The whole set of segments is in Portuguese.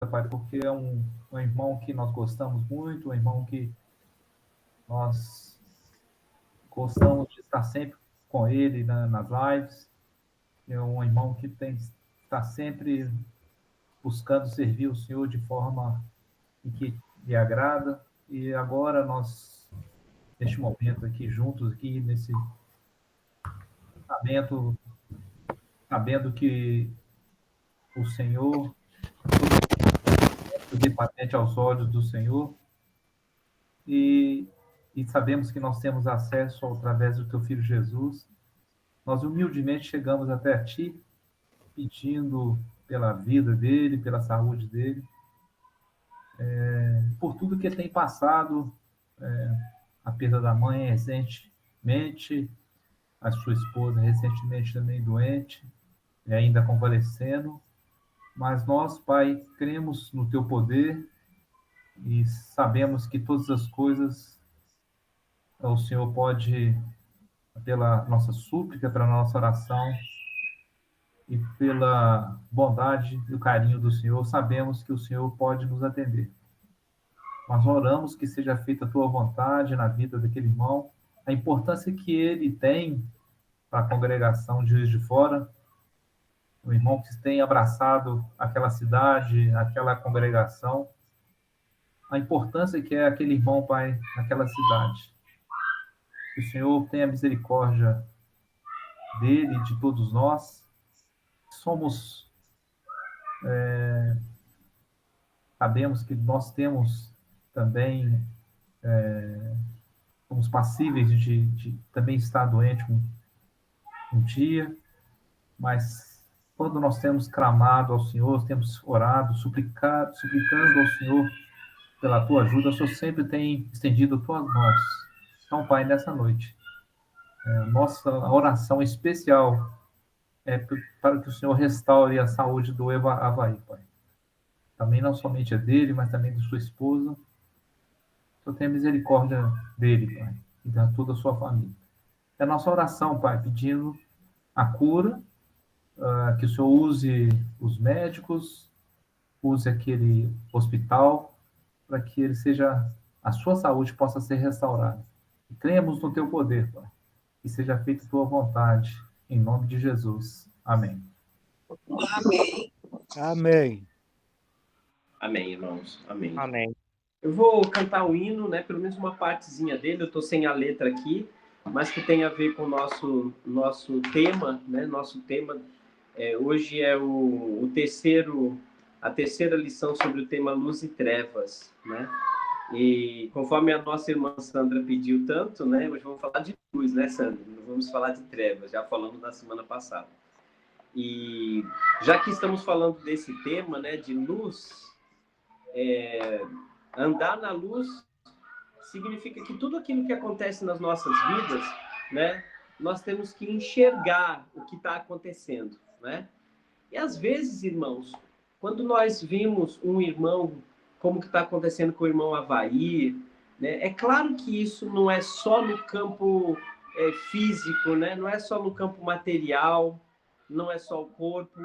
Pai, porque é um irmão que nós gostamos muito, um irmão que nós gostamos de estar sempre com ele nas lives. É um irmão que está sempre buscando servir o Senhor de forma em que lhe agrada. E agora nós, neste momento aqui, juntos aqui, nesse momento, sabendo que o Senhor, tudo é patente aos olhos do Senhor, e sabemos que nós temos acesso através do teu Filho Jesus. Nós humildemente chegamos até a ti, pedindo pela vida dele, pela saúde dele, por tudo que ele tem passado, a perda da mãe recentemente, a sua esposa recentemente também doente, e ainda convalescendo. Mas nós, Pai, cremos no teu poder e sabemos que todas as coisas o Senhor pode, pela nossa súplica, pela nossa oração e pela bondade e o carinho do Senhor, sabemos que o Senhor pode nos atender. Nós oramos que seja feita a tua vontade na vida daquele irmão, a importância que ele tem para a congregação de Juiz de Fora, o irmão que tem abraçado aquela cidade, aquela congregação, a importância que é aquele irmão, Pai, naquela cidade. Que o Senhor tenha misericórdia dele e de todos nós. Sabemos que nós temos também, somos passíveis de também estar doente um dia, mas quando nós temos clamado ao Senhor, temos orado, suplicando ao Senhor pela tua ajuda, o Senhor sempre tem estendido as tuas mãos. Então, Pai, nessa noite, nossa oração especial é para que o Senhor restaure a saúde do Avaí, Pai. Também não somente a dele, mas também de sua esposa. O Senhor tenha misericórdia dele, Pai, e de toda a sua família. É a nossa oração, Pai, pedindo a cura, que o Senhor use os médicos, use aquele hospital, para que a sua saúde possa ser restaurada. E cremos no teu poder, Pai. Que seja feita a tua vontade, em nome de Jesus. Amém. Amém. Amém. Amém, irmãos. Amém. Amém. Eu vou cantar o hino, né? Pelo menos uma partezinha dele. Eu estou sem a letra aqui, mas que tem a ver com o nosso tema, né? Nosso tema hoje é a terceira lição sobre o tema Luz e Trevas, né? E conforme a nossa irmã Sandra pediu tanto, né? Hoje vamos falar de luz, né, Sandra? Não vamos falar de trevas, já falamos na semana passada. E já que estamos falando desse tema, né, de luz, andar na luz significa que tudo aquilo que acontece nas nossas vidas, né, nós temos que enxergar o que está acontecendo, né? E às vezes, irmãos, quando nós vimos um irmão, como que está acontecendo com o irmão Avaí, né, é claro que isso não é só no campo físico, né? Não é só no campo material, não é só o corpo.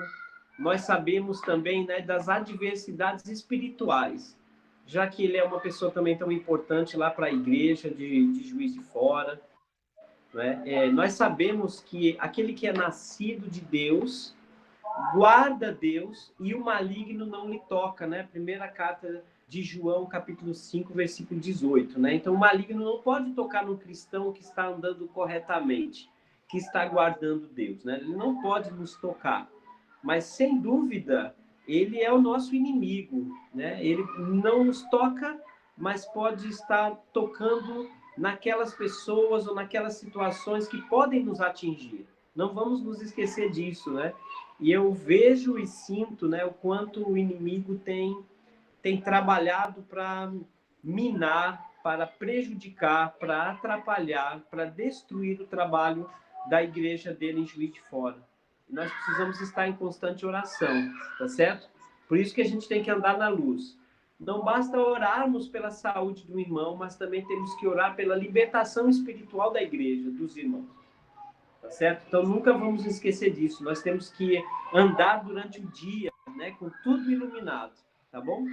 Nós sabemos também, né, das adversidades espirituais, já que ele é uma pessoa também tão importante lá para a igreja de Juiz de Fora, né? Nós sabemos que aquele que é nascido de Deus guarda Deus e o maligno não lhe toca, né? Primeira carta de João, capítulo 5, versículo 18, né? Então o maligno não pode tocar no cristão que está andando corretamente, que está guardando Deus, né? Ele não pode nos tocar. Mas, sem dúvida, ele é o nosso inimigo, né? Ele não nos toca, mas pode estar tocando naquelas pessoas ou naquelas situações que podem nos atingir. Não vamos nos esquecer disso, né? E eu vejo e sinto, né, o quanto o inimigo tem trabalhado para minar, para prejudicar, para atrapalhar, para destruir o trabalho da igreja dele em Juiz de Fora. Nós precisamos estar em constante oração, tá certo? Por isso que a gente tem que andar na luz. Não basta orarmos pela saúde do irmão, mas também temos que orar pela libertação espiritual da igreja, dos irmãos. Tá certo? Então nunca vamos esquecer disso. Nós temos que andar durante o dia, né, com tudo iluminado, tá bom?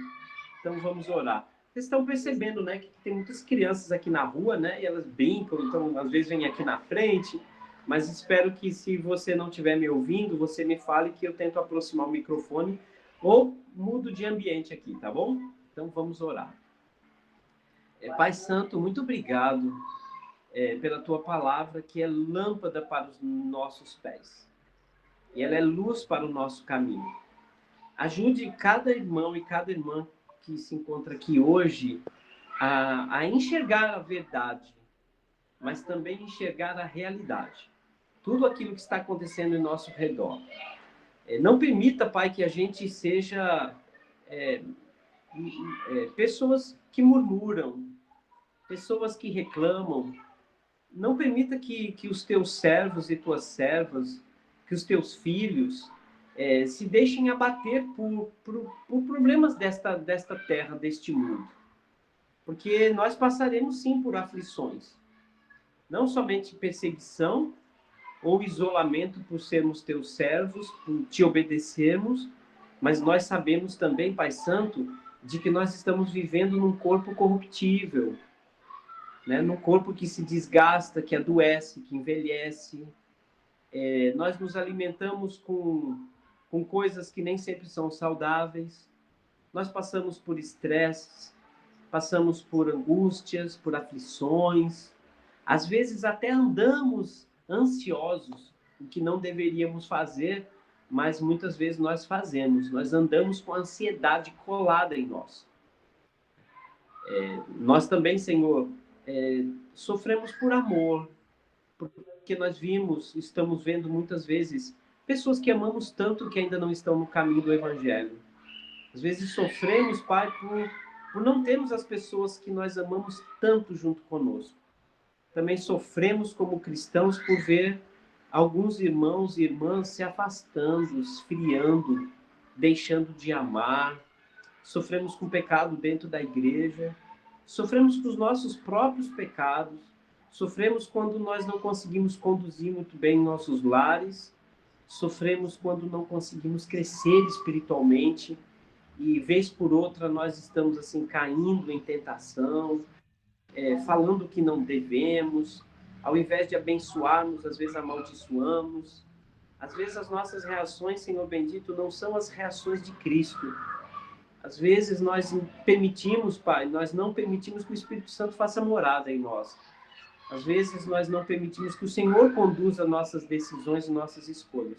Então vamos orar. Vocês estão percebendo, né, que tem muitas crianças aqui na rua, né, e elas brincam, então às vezes vêm aqui na frente, mas espero que se você não estiver me ouvindo, você me fale que eu tento aproximar o microfone ou mudo de ambiente aqui, tá bom? Então vamos orar. Pai Santo, muito obrigado pela tua palavra, que é lâmpada para os nossos pés. E ela é luz para o nosso caminho. Ajude cada irmão e cada irmã que se encontra aqui hoje a enxergar a verdade, mas também enxergar a realidade. Tudo aquilo que está acontecendo em nosso redor. Não permita, Pai, que a gente seja pessoas que murmuram, pessoas que reclamam. Não permita que os teus servos e tuas servas, que os teus filhos se deixem abater por problemas desta terra, deste mundo. Porque nós passaremos sim por aflições. Não somente perseguição ou isolamento por sermos teus servos, por te obedecermos, mas nós sabemos também, Pai Santo, de que nós estamos vivendo num corpo corruptível, né? Num corpo que se desgasta, que adoece, que envelhece. Nós nos alimentamos com coisas que nem sempre são saudáveis. Nós passamos por estresses, passamos por angústias, por aflições. Às vezes até andamos ansiosos, o que não deveríamos fazer, mas muitas vezes nós fazemos. Nós andamos com a ansiedade colada em nós. Nós também, Senhor, sofremos por amor, porque nós estamos vendo muitas vezes pessoas que amamos tanto que ainda não estão no caminho do Evangelho. Às vezes sofremos, Pai, por não termos as pessoas que nós amamos tanto junto conosco. Também sofremos como cristãos por ver alguns irmãos e irmãs se afastando, esfriando, deixando de amar. Sofremos com pecado dentro da igreja. Sofremos com os nossos próprios pecados. Sofremos quando nós não conseguimos conduzir muito bem nossos lares. Sofremos quando não conseguimos crescer espiritualmente. E, vez por outra, nós estamos assim caindo em tentação, falando que não devemos. Ao invés de abençoarmos, às vezes amaldiçoamos. Às vezes as nossas reações, Senhor bendito, não são as reações de Cristo. Às vezes nós permitimos, Pai, nós não permitimos que o Espírito Santo faça morada em nós. Às vezes nós não permitimos que o Senhor conduza nossas decisões e nossas escolhas.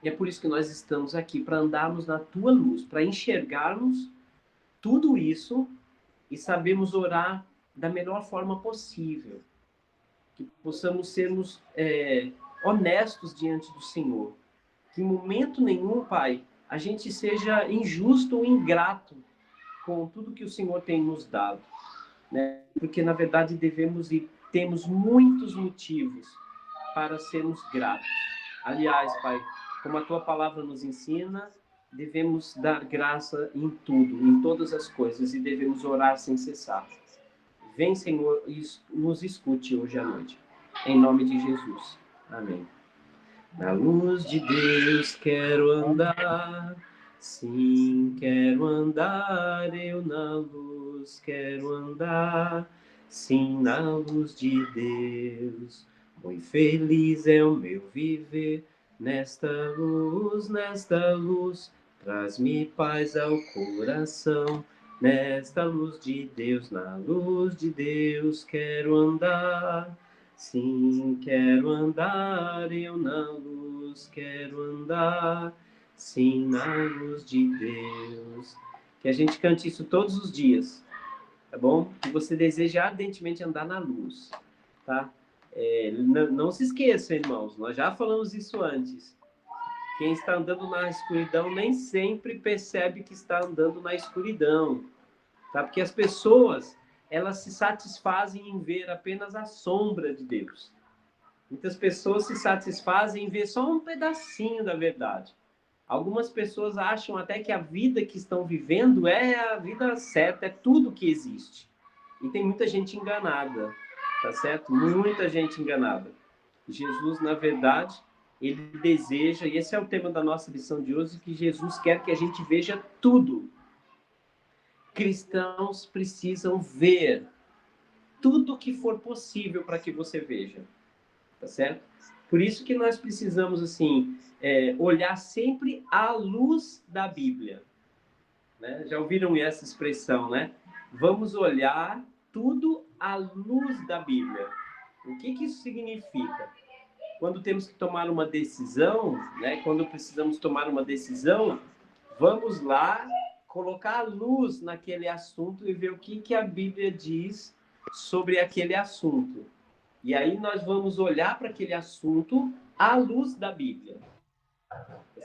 E é por isso que nós estamos aqui, para andarmos na Tua luz, para enxergarmos tudo isso e sabermos orar da melhor forma possível. Que possamos sermos honestos diante do Senhor. Que em momento nenhum, Pai, a gente seja injusto ou ingrato com tudo que o Senhor tem nos dado, né? Porque, na verdade, devemos e temos muitos motivos para sermos gratos. Aliás, Pai, como a Tua palavra nos ensina, devemos dar graça em tudo, em todas as coisas, e devemos orar sem cessar. Vem, Senhor, e nos escute hoje à noite. Em nome de Jesus. Amém. Na luz de Deus quero andar, sim, quero andar, eu na luz quero andar, sim, na luz de Deus. Muito feliz é o meu viver, nesta luz, traz-me paz ao coração, nesta luz de Deus, na luz de Deus quero andar. Sim, quero andar, eu na luz quero andar, sim, na luz de Deus. Que a gente cante isso todos os dias, tá bom? Que você deseja ardentemente andar na luz, tá? Não se esqueça, irmãos, nós já falamos isso antes. Quem está andando na escuridão nem sempre percebe que está andando na escuridão, tá? Porque as pessoas, elas se satisfazem em ver apenas a sombra de Deus. Muitas pessoas se satisfazem em ver só um pedacinho da verdade. Algumas pessoas acham até que a vida que estão vivendo é a vida certa, é tudo que existe. E tem muita gente enganada, tá certo? Muita gente enganada. Jesus, na verdade, ele deseja, e esse é o tema da nossa lição de hoje, que Jesus quer que a gente veja tudo cristãos precisam ver tudo que for possível para que você veja, tá certo? Por isso que nós precisamos, assim, olhar sempre à luz da Bíblia, né? Já ouviram essa expressão, né? Vamos olhar tudo à luz da Bíblia. O que isso significa? Quando temos que tomar uma decisão, né? Quando precisamos tomar uma decisão, vamos lá colocar a luz naquele assunto e ver o que a Bíblia diz sobre aquele assunto. E aí nós vamos olhar para aquele assunto à luz da Bíblia.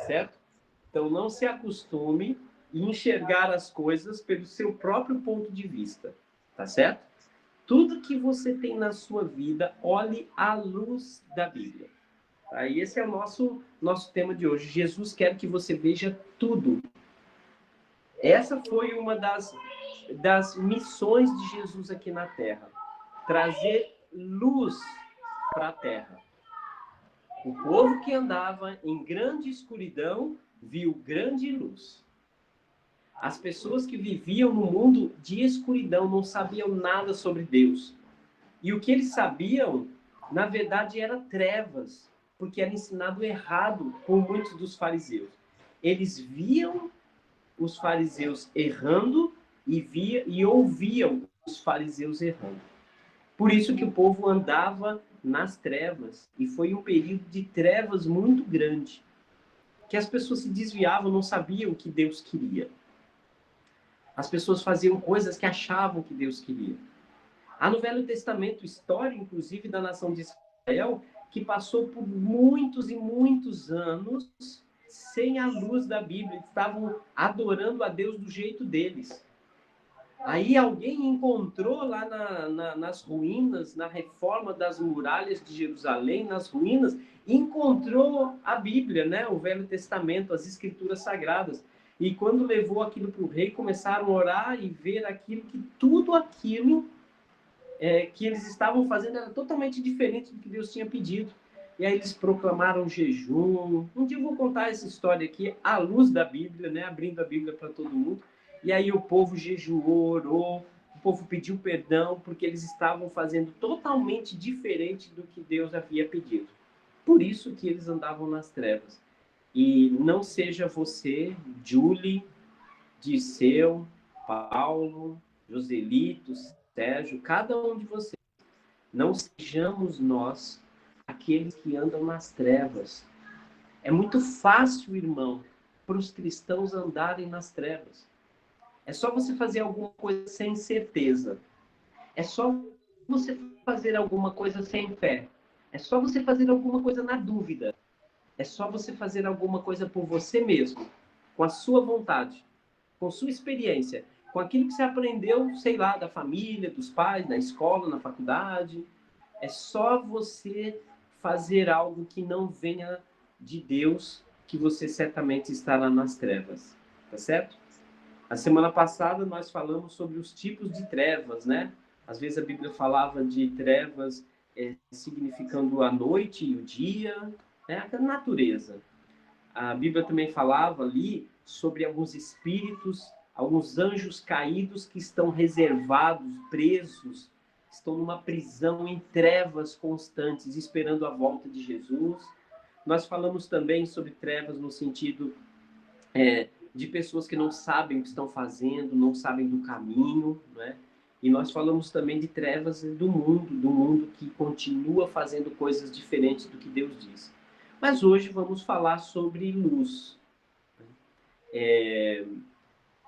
Certo? Então não se acostume a enxergar as coisas pelo seu próprio ponto de vista. Tá certo? Tudo que você tem na sua vida, olhe à luz da Bíblia. Tá? E esse é o nosso tema de hoje. Jesus quer que você veja tudo. Essa foi uma das missões de Jesus aqui na Terra. Trazer luz para a Terra. O povo que andava em grande escuridão viu grande luz. As pessoas que viviam no mundo de escuridão não sabiam nada sobre Deus. E o que eles sabiam, na verdade, era trevas, porque era ensinado errado por muitos dos fariseus. Eles viam os fariseus errando e ouviam os fariseus errando. Por isso que o povo andava nas trevas, e foi um período de trevas muito grande, que as pessoas se desviavam, não sabiam o que Deus queria. As pessoas faziam coisas que achavam que Deus queria. Há no Velho Testamento história, inclusive, da nação de Israel, que passou por muitos e muitos anos sem a luz da Bíblia, estavam adorando a Deus do jeito deles. Aí alguém encontrou lá nas ruínas, na reforma das muralhas de Jerusalém, nas ruínas, encontrou a Bíblia, né? O Velho Testamento, as Escrituras Sagradas. E quando levou aquilo para o rei, começaram a orar e ver tudo aquilo que eles estavam fazendo era totalmente diferente do que Deus tinha pedido. E aí eles proclamaram jejum. Um dia eu vou contar essa história aqui, à luz da Bíblia, né? Abrindo a Bíblia para todo mundo. E aí o povo jejuou, orou, o povo pediu perdão, porque eles estavam fazendo totalmente diferente do que Deus havia pedido. Por isso que eles andavam nas trevas. E não seja você, Julie, Disseu, Paulo, Joselito, Sérgio, cada um de vocês. Não sejamos nós aqueles que andam nas trevas. É muito fácil, irmão, para os cristãos andarem nas trevas. É só você fazer alguma coisa sem certeza. É só você fazer alguma coisa sem fé. É só você fazer alguma coisa na dúvida. É só você fazer alguma coisa por você mesmo, com a sua vontade, com sua experiência, com aquilo que você aprendeu, sei lá, da família, dos pais, na escola, na faculdade. É só você fazer algo que não venha de Deus, que você certamente estará nas trevas. Tá certo? A semana passada nós falamos sobre os tipos de trevas, né? Às vezes a Bíblia falava de trevas significando a noite e o dia, né? A natureza. A Bíblia também falava ali sobre alguns espíritos, alguns anjos caídos que estão reservados, presos, estão numa prisão em trevas constantes, esperando a volta de Jesus. Nós falamos também sobre trevas no sentido de pessoas que não sabem o que estão fazendo, não sabem do caminho, né? E nós falamos também de trevas do mundo que continua fazendo coisas diferentes do que Deus diz. Mas hoje vamos falar sobre luz.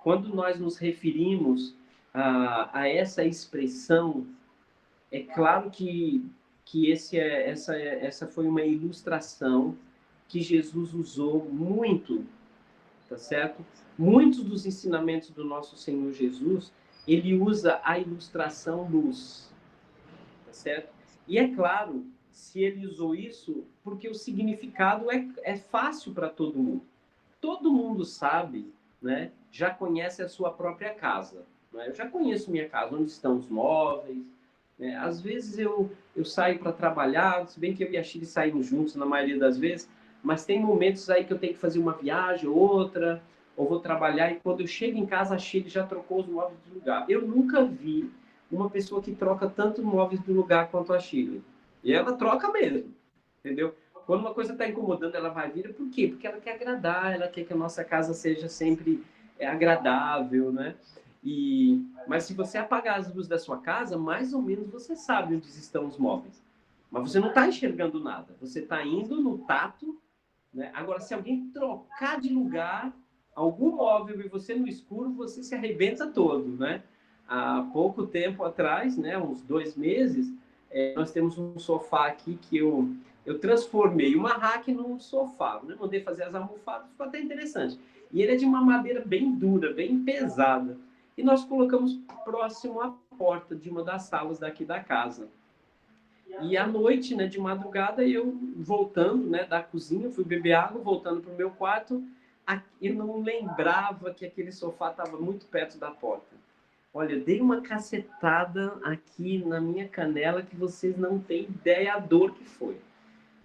Quando nós nos referimos a essa expressão, é claro que essa foi uma ilustração que Jesus usou muito, tá certo? Muitos dos ensinamentos do nosso Senhor Jesus, ele usa a ilustração luz, tá certo? E é claro, se ele usou isso, porque o significado é fácil para todo mundo. Todo mundo sabe, né? Já conhece a sua própria casa. Né? Eu já conheço minha casa, onde estão os móveis. Né? Às vezes eu saio para trabalhar, se bem que eu e a Chile saímos juntos na maioria das vezes, mas tem momentos aí que eu tenho que fazer uma viagem ou outra, ou vou trabalhar e quando eu chego em casa, a Chile já trocou os móveis de lugar. Eu nunca vi uma pessoa que troca tanto móveis de lugar quanto a Chile. E ela troca mesmo, entendeu? Quando uma coisa está incomodando, ela vai vir. Por quê? Porque ela quer agradar, ela quer que a nossa casa seja sempre agradável, né? Mas se você apagar as luzes da sua casa, mais ou menos você sabe onde estão os móveis. Mas você não está enxergando nada. Você está indo no tato, né? Agora, se alguém trocar de lugar algum móvel e você no escuro, você se arrebenta todo, né? Há pouco tempo atrás, né, uns 2 meses, nós temos um sofá aqui que eu transformei uma rack num sofá, né? Mandei fazer as almofadas, ficou até interessante. E ele é de uma madeira bem dura, bem pesada. E nós colocamos próximo à porta de uma das salas daqui da casa. E à noite, né, de madrugada, eu voltando, né, da cozinha, fui beber água, voltando para o meu quarto, eu não lembrava que aquele sofá estava muito perto da porta. Olha, eu dei uma cacetada aqui na minha canela que vocês não têm ideia a dor que foi.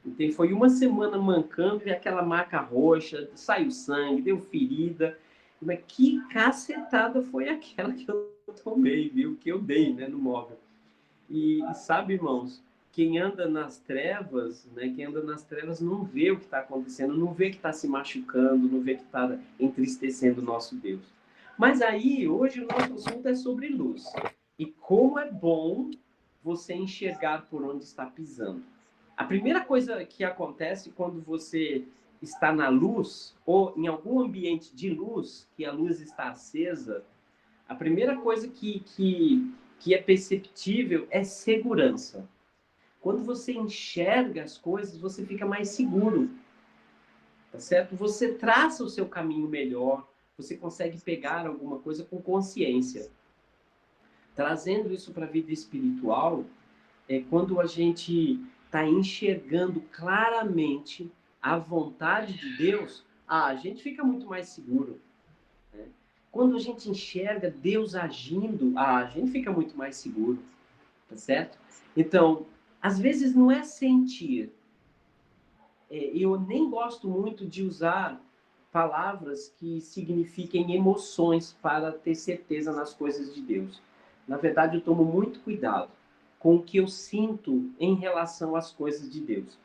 Então, foi uma semana mancando e aquela marca roxa, saiu sangue, deu ferida. Mas que cacetada foi aquela que eu tomei, viu? Que eu dei, né, no móvel. E sabe, irmãos, quem anda nas trevas, né? Quem anda nas trevas não vê o que está acontecendo, não vê que está se machucando, não vê que está entristecendo o nosso Deus. Mas aí, hoje, o nosso assunto é sobre luz. E como é bom você enxergar por onde está pisando. A primeira coisa que acontece quando você está na luz, ou em algum ambiente de luz, que a luz está acesa, a primeira coisa que é perceptível é segurança. Quando você enxerga as coisas, você fica mais seguro, tá certo? Você traça o seu caminho melhor, você consegue pegar alguma coisa com consciência. Trazendo isso para a vida espiritual, quando a gente está enxergando claramente a vontade de Deus, a gente fica muito mais seguro. Né? Quando a gente enxerga Deus agindo, a gente fica muito mais seguro, tá certo? Então, às vezes não é sentir. Eu nem gosto muito de usar palavras que signifiquem emoções para ter certeza nas coisas de Deus. Na verdade, eu tomo muito cuidado com o que eu sinto em relação às coisas de Deus.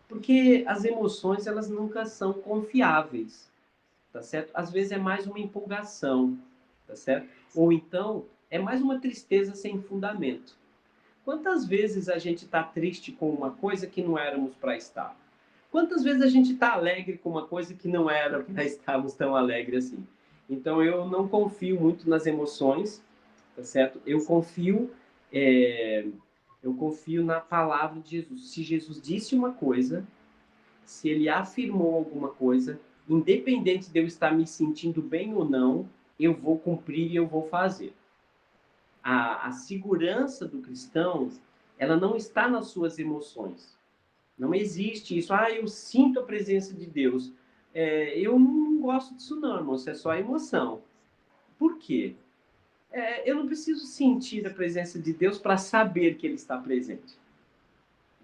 Porque as emoções, elas nunca são confiáveis, tá certo? Às vezes é mais uma empolgação, tá certo? Ou então é mais uma tristeza sem fundamento. Quantas vezes a gente está triste com uma coisa que não éramos para estar? Quantas vezes a gente está alegre com uma coisa que não era para estarmos tão alegres assim? Então eu não confio muito nas emoções, tá certo? Eu confio na palavra de Jesus. Se Jesus disse uma coisa, se ele afirmou alguma coisa, independente de eu estar me sentindo bem ou não, eu vou cumprir e eu vou fazer. A segurança do cristão, ela não está nas suas emoções. Não existe isso. Eu sinto a presença de Deus. Eu não gosto disso não, irmão. Isso é só emoção. Por quê? Eu não preciso sentir a presença de Deus para saber que Ele está presente.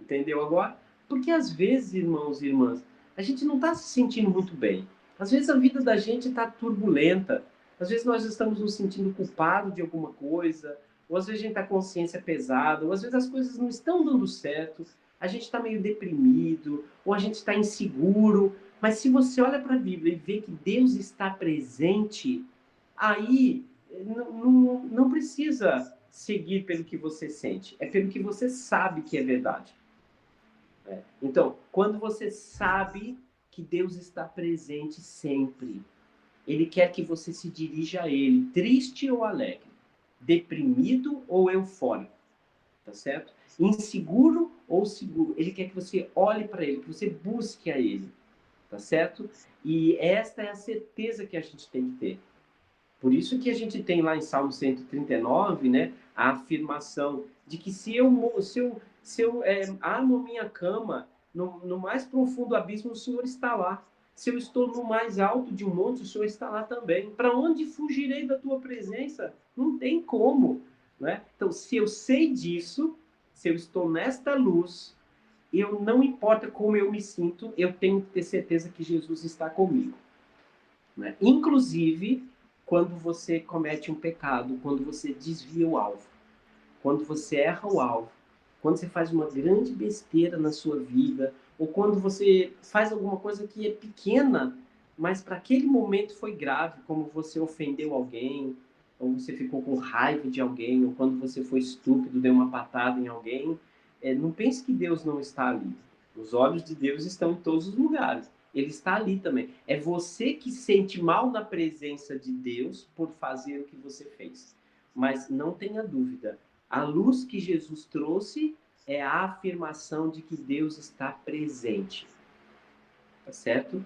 Entendeu agora? Porque às vezes, irmãos e irmãs, a gente não está se sentindo muito bem. Às vezes a vida da gente está turbulenta. Às vezes nós estamos nos sentindo culpados de alguma coisa. Ou às vezes a gente está com a consciência pesada. Ou às vezes as coisas não estão dando certo. A gente está meio deprimido. Ou a gente está inseguro. Mas se você olha para a Bíblia e vê que Deus está presente, aí não precisa seguir pelo que você sente. É pelo que você sabe que é verdade. Então, quando você sabe que Deus está presente sempre, Ele quer que você se dirija a Ele, triste ou alegre, deprimido ou eufórico, tá certo? Inseguro ou seguro. Ele quer que você olhe para Ele, que você busque a Ele, tá certo? E esta é a certeza que a gente tem que ter. Por isso que a gente tem lá em Salmo 139, né, a afirmação de que se eu armo minha cama no mais profundo abismo, o Senhor está lá. Se eu estou no mais alto de um monte, o Senhor está lá também. Para onde fugirei da tua presença? Não tem como. Né? Então, se eu sei disso, se eu estou nesta luz, não importa como eu me sinto, eu tenho que ter certeza que Jesus está comigo. né? Inclusive, quando você comete um pecado, quando você desvia o alvo, quando você erra o alvo, quando você faz uma grande besteira na sua vida, ou quando você faz alguma coisa que é pequena, mas para aquele momento foi grave, como você ofendeu alguém, ou você ficou com raiva de alguém, ou quando você foi estúpido, deu uma patada em alguém, não pense que Deus não está ali. Os olhos de Deus estão em todos os lugares. Ele está ali também. É você que sente mal na presença de Deus por fazer o que você fez. Mas não tenha dúvida, a luz que Jesus trouxe é a afirmação de que Deus está presente. Tá certo?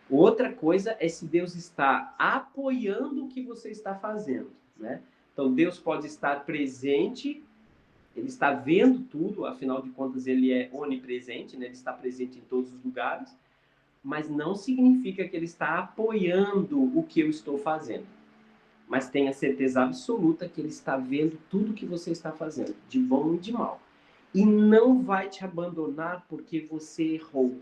Outra coisa é se Deus está apoiando o que você está fazendo, né? Então, Deus pode estar presente, ele está vendo tudo, afinal de contas, ele é onipresente, né? Ele está presente em todos os lugares, mas não significa que ele está apoiando o que eu estou fazendo. Mas tenha certeza absoluta que ele está vendo tudo que você está fazendo, de bom e de mal. E não vai te abandonar porque você errou.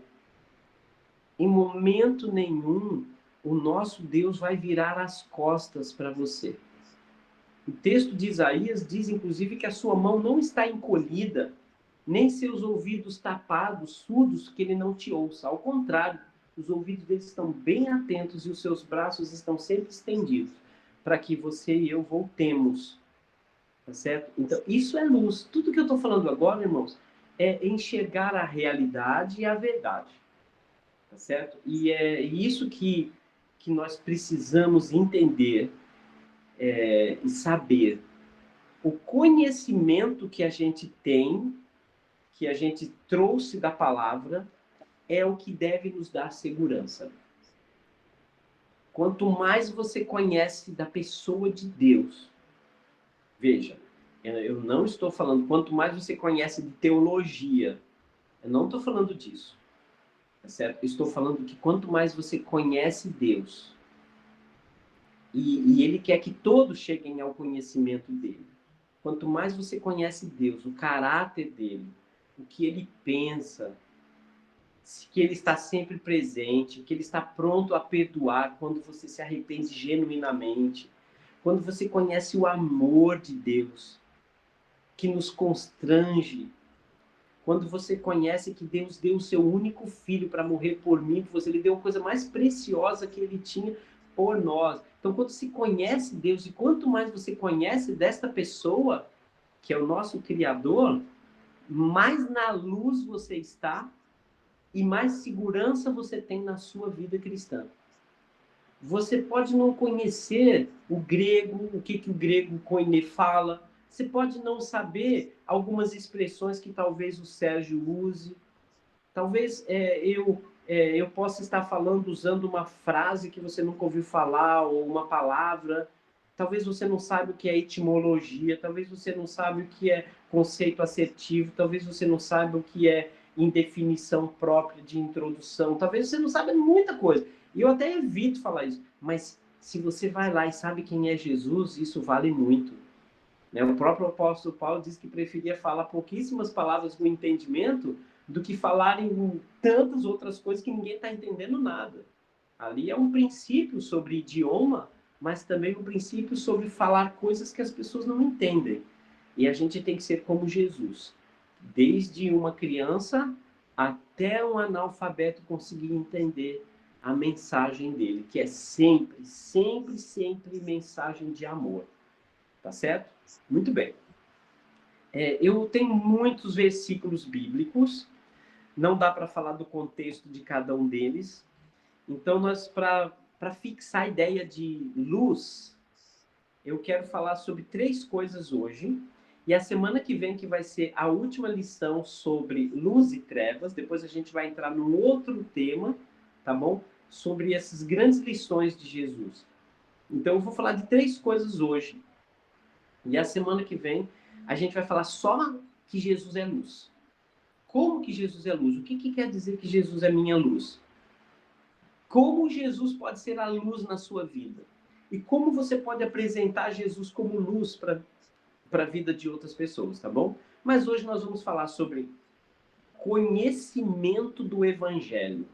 Em momento nenhum, o nosso Deus vai virar as costas para você. O texto de Isaías diz, inclusive, que a sua mão não está encolhida, nem seus ouvidos tapados, surdos, que ele não te ouça. Ao contrário, os ouvidos dele estão bem atentos e os seus braços estão sempre estendidos, para que você e eu voltemos. Tá certo? Então, isso é luz. Tudo que eu estou falando agora, irmãos, é enxergar a realidade e a verdade. Tá certo? E é isso que nós precisamos entender e saber. O conhecimento que a gente tem, que a gente trouxe da palavra, é o que deve nos dar segurança. Quanto mais você conhece da pessoa de Deus, veja, eu não estou falando quanto mais você conhece de teologia, eu não estou falando disso, tá certo? Eu estou falando que quanto mais você conhece Deus, e Ele quer que todos cheguem ao conhecimento dele. Quanto mais você conhece Deus, o caráter dele, o que ele pensa, que ele está sempre presente, que ele está pronto a perdoar quando você se arrepende genuinamente, quando você conhece o amor de Deus, que nos constrange, quando você conhece que Deus deu o seu único filho para morrer por mim, que ele deu a coisa mais preciosa que ele tinha por nós. Então, quando se conhece Deus, e quanto mais você conhece desta pessoa, que é o nosso Criador, mais na luz você está e mais segurança você tem na sua vida cristã. Você pode não conhecer o grego, o que o grego koine fala, você pode não saber algumas expressões que talvez o Sérgio use, talvez eu possa estar falando usando uma frase que você nunca ouviu falar, ou uma palavra, talvez você não saiba o que é etimologia, talvez você não saiba o que é conceito assertivo, talvez você não saiba o que é indefinição própria de introdução, talvez você não saiba muita coisa. E eu até evito falar isso, mas se você vai lá e sabe quem é Jesus, isso vale muito. Né? O próprio apóstolo Paulo diz que preferia falar pouquíssimas palavras com entendimento do que falar em tantas outras coisas que ninguém está entendendo nada. Ali é um princípio sobre idioma, mas também um princípio sobre falar coisas que as pessoas não entendem. E a gente tem que ser como Jesus. Desde uma criança até um analfabeto conseguir entender a mensagem dele, que é sempre, sempre, sempre mensagem de amor. Tá certo? Muito bem. Eu tenho muitos versículos bíblicos, não dá para falar do contexto de cada um deles. Então, para fixar a ideia de luz, eu quero falar sobre 3 coisas hoje. E a semana que vem, que vai ser a última lição sobre luz e trevas, depois a gente vai entrar num outro tema, tá bom? Sobre essas grandes lições de Jesus. Então, eu vou falar de 3 coisas hoje. E a semana que vem, a gente vai falar só que Jesus é luz. Como que Jesus é luz? O que quer dizer que Jesus é minha luz? Como Jesus pode ser a luz na sua vida? E como você pode apresentar Jesus como luz para a vida de outras pessoas, tá bom? Mas hoje nós vamos falar sobre conhecimento do Evangelho.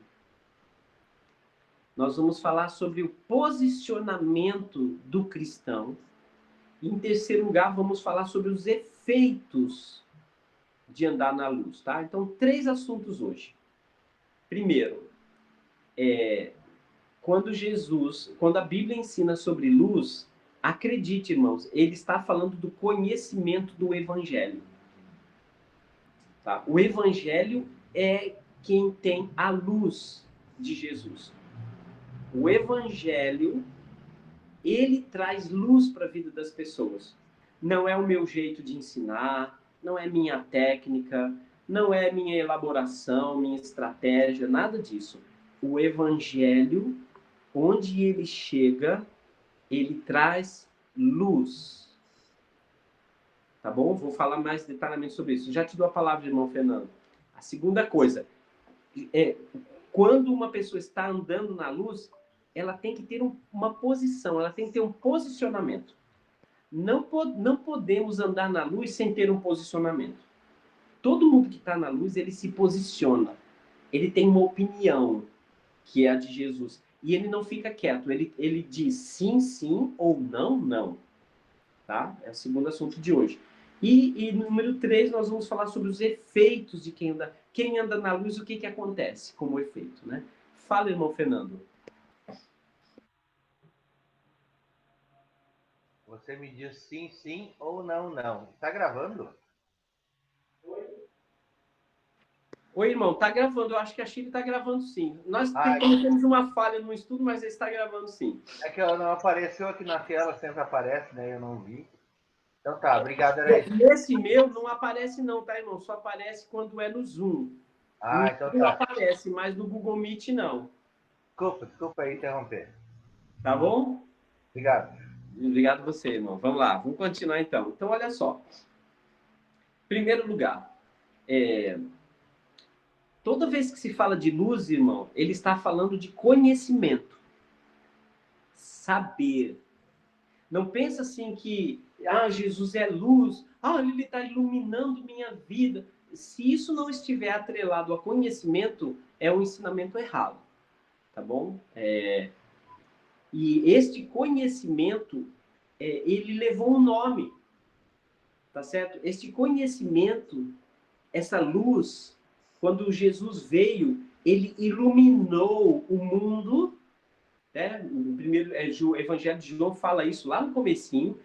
nós vamos falar sobre o posicionamento do cristão. E, em terceiro lugar, vamos falar sobre os efeitos de andar na luz, tá? Então, 3 assuntos hoje. Primeiro, quando a Bíblia ensina sobre luz, acredite, irmãos, ele está falando do conhecimento do Evangelho. Tá? O Evangelho é quem tem a luz de Jesus. O Evangelho, ele traz luz para a vida das pessoas. Não é o meu jeito de ensinar, não é minha técnica, não é minha elaboração, minha estratégia, nada disso. O Evangelho, onde ele chega, ele traz luz. Tá bom? Vou falar mais detalhadamente sobre isso. Já te dou a palavra, irmão Fernando. A segunda coisa, quando uma pessoa está andando na luz, ela tem que ter uma posição, ela tem que ter um posicionamento. Não podemos andar na luz sem ter um posicionamento. Todo mundo que está na luz, ele se posiciona. Ele tem uma opinião, que é a de Jesus. E ele não fica quieto. Ele diz sim, sim ou não, não. Tá? É o segundo assunto de hoje. E número 3, nós vamos falar sobre os efeitos de quem anda. Quem anda na luz, o que acontece como efeito, né? Fala, irmão Fernando. Você me diz sim, sim ou não, não. Tá gravando? Oi, irmão, tá gravando. Eu acho que a Chile tá gravando sim. Nós temos uma falha no estudo, mas ele está gravando sim. É que ela não apareceu aqui na tela, sempre aparece, né? Eu não vi. Então tá, obrigado, era isso. Nesse meu não aparece não, tá, irmão? Só aparece quando é no Zoom. Ah, então não tá. aparece, mas no Google Meet não. Desculpa aí interromper. Tá bom? Obrigado. Obrigado a você, irmão. Vamos lá, vamos continuar então. Então, olha só. Primeiro lugar, toda vez que se fala de luz, irmão, ele está falando de conhecimento. Saber. Não pensa assim que, Jesus é luz, ele está iluminando minha vida. Se isso não estiver atrelado a conhecimento, é um ensinamento errado, tá bom? E este conhecimento, ele levou um nome, tá certo? Este conhecimento, essa luz, quando Jesus veio, ele iluminou o mundo, né? O primeiro o Evangelho de João fala isso lá no comecinho.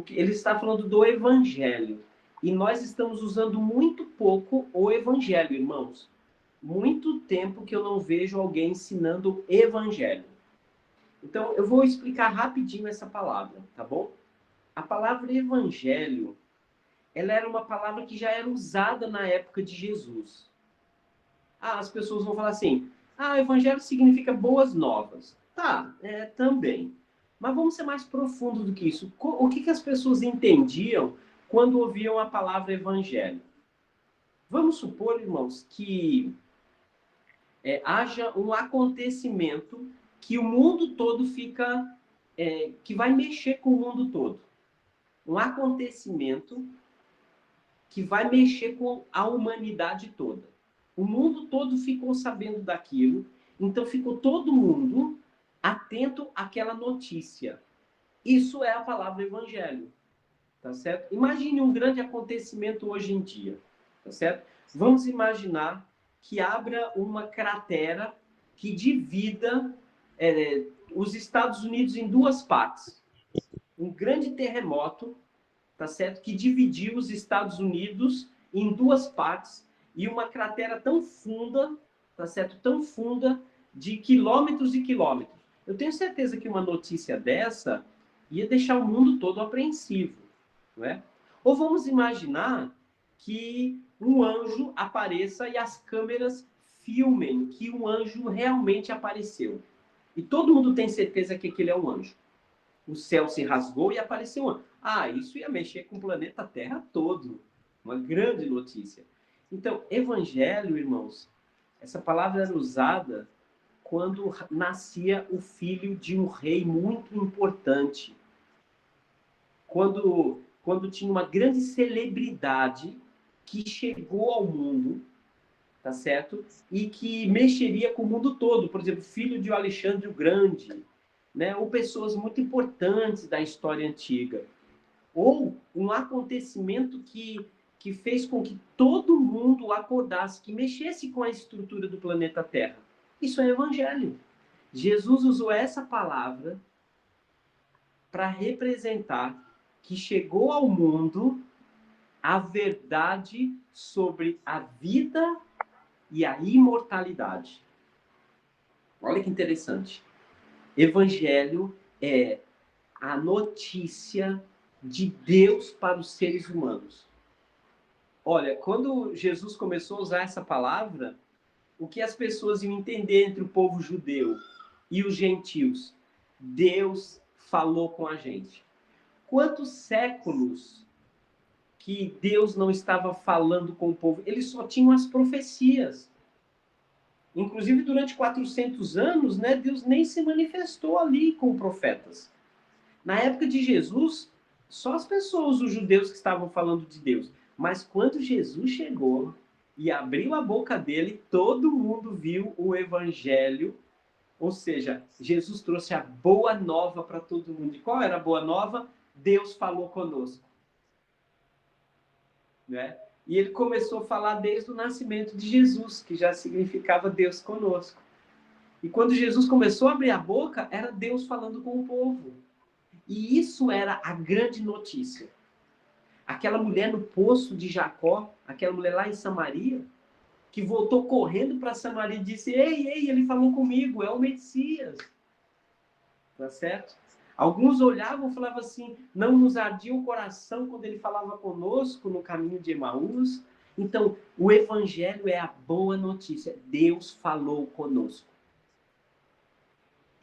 Ele está falando do Evangelho. E nós estamos usando muito pouco o Evangelho, irmãos. Muito tempo que eu não vejo alguém ensinando Evangelho. Então, eu vou explicar rapidinho essa palavra, tá bom? A palavra Evangelho, ela era uma palavra que já era usada na época de Jesus. As pessoas vão falar assim, Evangelho significa boas novas. Tá, também. Mas vamos ser mais profundo do que isso. O que as pessoas entendiam quando ouviam a palavra evangelho? Vamos supor, irmãos, que haja um acontecimento que o mundo todo fica... que vai mexer com o mundo todo. Um acontecimento que vai mexer com a humanidade toda. O mundo todo ficou sabendo daquilo, então ficou todo mundo atento àquela notícia. Isso é a palavra evangelho, tá certo? Imagine um grande acontecimento hoje em dia, tá certo? Vamos imaginar que abra uma cratera que divida os Estados Unidos em 2 partes. Um grande terremoto, tá certo? Que dividiu os Estados Unidos em 2 partes e uma cratera tão funda, tá certo? Tão funda, de quilômetros e quilômetros. Eu tenho certeza que uma notícia dessa ia deixar o mundo todo apreensivo, não é? Ou vamos imaginar que um anjo apareça e as câmeras filmem que um anjo realmente apareceu. E todo mundo tem certeza que aquele é um anjo. O céu se rasgou e apareceu um anjo. Isso ia mexer com o planeta Terra todo. Uma grande notícia. Então, evangelho, irmãos, essa palavra era usada quando nascia o filho de um rei muito importante. Quando tinha uma grande celebridade que chegou ao mundo, tá certo? E que mexeria com o mundo todo, por exemplo, filho de Alexandre o Grande, né? Ou pessoas muito importantes da história antiga. Ou um acontecimento que fez com que todo mundo acordasse, que mexesse com a estrutura do planeta Terra. Isso é evangelho. Jesus usou essa palavra para representar que chegou ao mundo a verdade sobre a vida e a imortalidade. Olha que interessante. Evangelho é a notícia de Deus para os seres humanos. Olha, quando Jesus começou a usar essa palavra, o que as pessoas iam entender entre o povo judeu e os gentios? Deus falou com a gente. Quantos séculos que Deus não estava falando com o povo? Eles só tinham as profecias. Inclusive, durante 400 anos, né, Deus nem se manifestou ali com profetas. Na época de Jesus, só as pessoas, os judeus, que estavam falando de Deus. Mas quando Jesus chegou e abriu a boca dele, todo mundo viu o evangelho. Ou seja, Jesus trouxe a boa nova para todo mundo. E qual era a boa nova? Deus falou conosco. Né? E ele começou a falar desde o nascimento de Jesus, que já significava Deus conosco. E quando Jesus começou a abrir a boca, era Deus falando com o povo. E isso era a grande notícia. Aquela mulher no poço de Jacó, aquela mulher lá em Samaria, que voltou correndo para Samaria e disse: ei, ele falou comigo, é o Messias. Tá certo? Alguns olhavam e falavam assim: não nos ardia o coração quando ele falava conosco no caminho de Emaús. Então, o evangelho é a boa notícia. Deus falou conosco.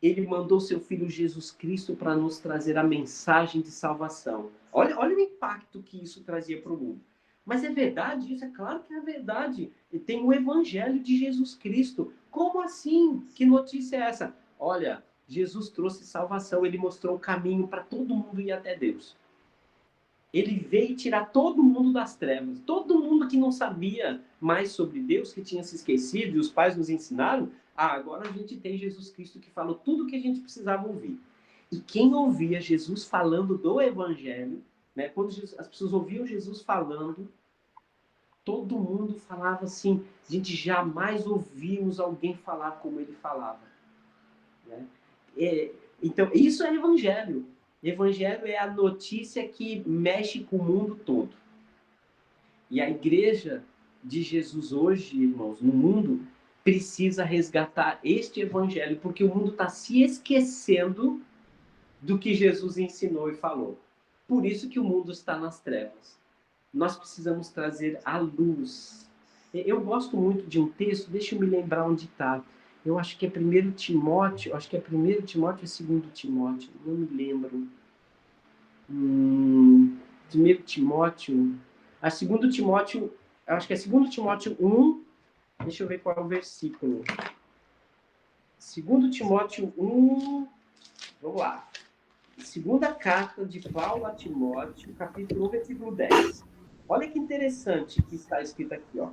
Ele mandou seu Filho Jesus Cristo para nos trazer a mensagem de salvação. Olha o impacto que isso trazia para o mundo. Mas é verdade isso? É claro que é verdade. E tem o evangelho de Jesus Cristo. Como assim? Que notícia é essa? Olha, Jesus trouxe salvação. Ele mostrou o caminho para todo mundo ir até Deus. Ele veio tirar todo mundo das trevas. Todo mundo que não sabia mais sobre Deus, que tinha se esquecido, e os pais nos ensinaram, agora a gente tem Jesus Cristo que falou tudo o que a gente precisava ouvir. E quem ouvia Jesus falando do Evangelho, né, quando as pessoas ouviam Jesus falando, todo mundo falava assim: a gente jamais ouvimos alguém falar como ele falava. Né? Então, isso é Evangelho. Evangelho é a notícia que mexe com o mundo todo. E a igreja de Jesus hoje, irmãos, no mundo, precisa resgatar este evangelho, porque o mundo está se esquecendo do que Jesus ensinou e falou. Por isso que o mundo está nas trevas. Nós precisamos trazer a luz. Eu gosto muito de um texto, deixa eu me lembrar onde está. Eu acho que é 1 Timóteo, acho que é 1 Timóteo ou 2 Timóteo, não me lembro. 1 Timóteo, a 2 Timóteo, acho que é 2 Timóteo 1, deixa eu ver qual é o versículo. 2 Timóteo 1, vamos lá. Segunda carta de Paulo a Timóteo, capítulo 1, versículo 10. Olha que interessante que está escrito aqui, ó.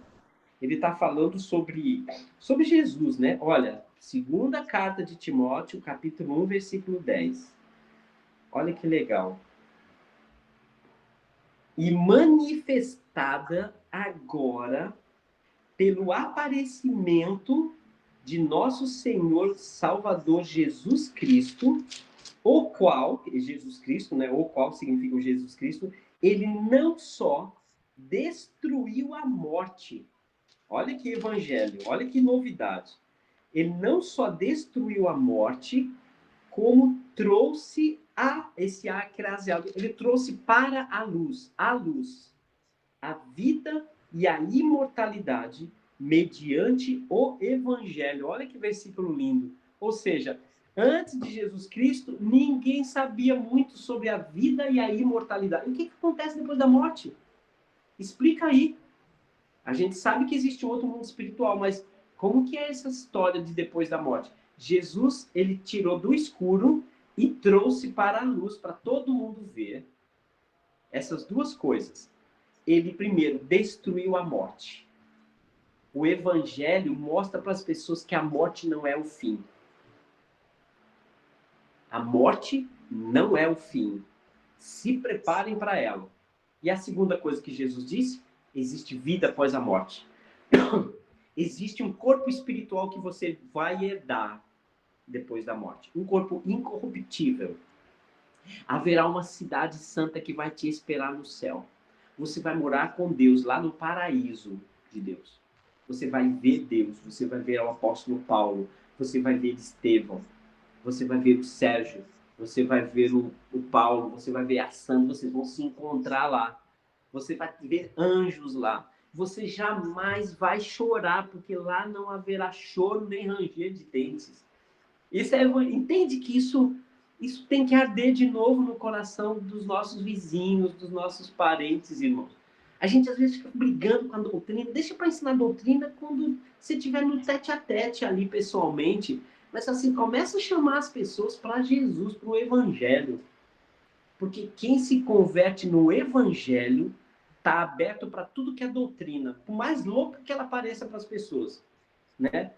Ele está falando sobre Jesus, né? Olha, segunda carta de Timóteo, capítulo 1, versículo 10. Olha que legal. E manifestada agora pelo aparecimento de nosso Senhor Salvador Jesus Cristo, o qual, Jesus Cristo, né? O qual significa o Jesus Cristo, ele não só destruiu a morte. Olha que evangelho, olha que novidade. Ele não só destruiu a morte, como trouxe esse acraseado, ele trouxe para a luz, a vida e a imortalidade mediante o evangelho. Olha que versículo lindo. Ou seja, antes de Jesus Cristo, ninguém sabia muito sobre a vida e a imortalidade. E o que acontece depois da morte? Explica aí. A gente sabe que existe um outro mundo espiritual, mas como que é essa história de depois da morte? Jesus, ele tirou do escuro e trouxe para a luz, para todo mundo ver essas duas coisas. Ele, primeiro, destruiu a morte. o evangelho mostra para as pessoas que a morte não é o fim. A morte não é o fim. Se preparem para ela. E a segunda coisa que Jesus disse, existe vida após a morte. Existe um corpo espiritual que você vai herdar depois da morte. Um corpo incorruptível. Haverá uma cidade santa que vai te esperar no céu. Você vai morar com Deus lá no paraíso de Deus. Você vai ver Deus, você vai ver o apóstolo Paulo, você vai ver Estevão, você vai ver o Sérgio, você vai ver o Paulo, você vai ver a Sandra, vocês vão se encontrar lá. Você vai ver anjos lá. Você jamais vai chorar, porque lá não haverá choro nem ranger de dentes. Entende que isso tem que arder de novo no coração dos nossos vizinhos, dos nossos parentes, irmãos. A gente às vezes fica brigando com a doutrina. Deixa para ensinar a doutrina quando você estiver no tete-a-tete ali pessoalmente. Mas assim, começa a chamar as pessoas para Jesus, para o Evangelho. Porque quem se converte no Evangelho está aberto para tudo que é doutrina, por mais louca que ela pareça para as pessoas, né?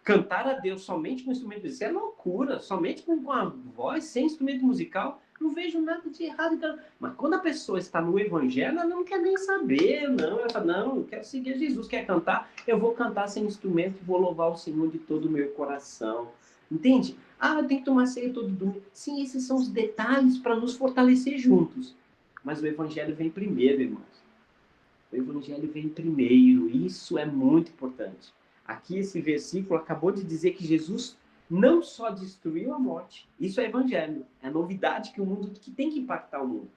Cantar a Deus somente com instrumento musical é loucura, somente com a voz, sem instrumento musical, não vejo nada de errado. Mas quando a pessoa está no Evangelho, ela não quer nem saber, não. Ela fala, não, eu quero seguir Jesus, quer cantar, eu vou cantar sem instrumento e vou louvar o Senhor de todo o meu coração. Entende? Eu tenho que tomar ceia todo domingo. Sim, esses são os detalhes para nos fortalecer juntos. Mas o Evangelho vem primeiro, irmãos. O Evangelho vem primeiro, isso é muito importante. Aqui esse versículo acabou de dizer que Jesus não só destruiu a morte, isso é evangelho, é novidade que o mundo que tem que impactar o mundo,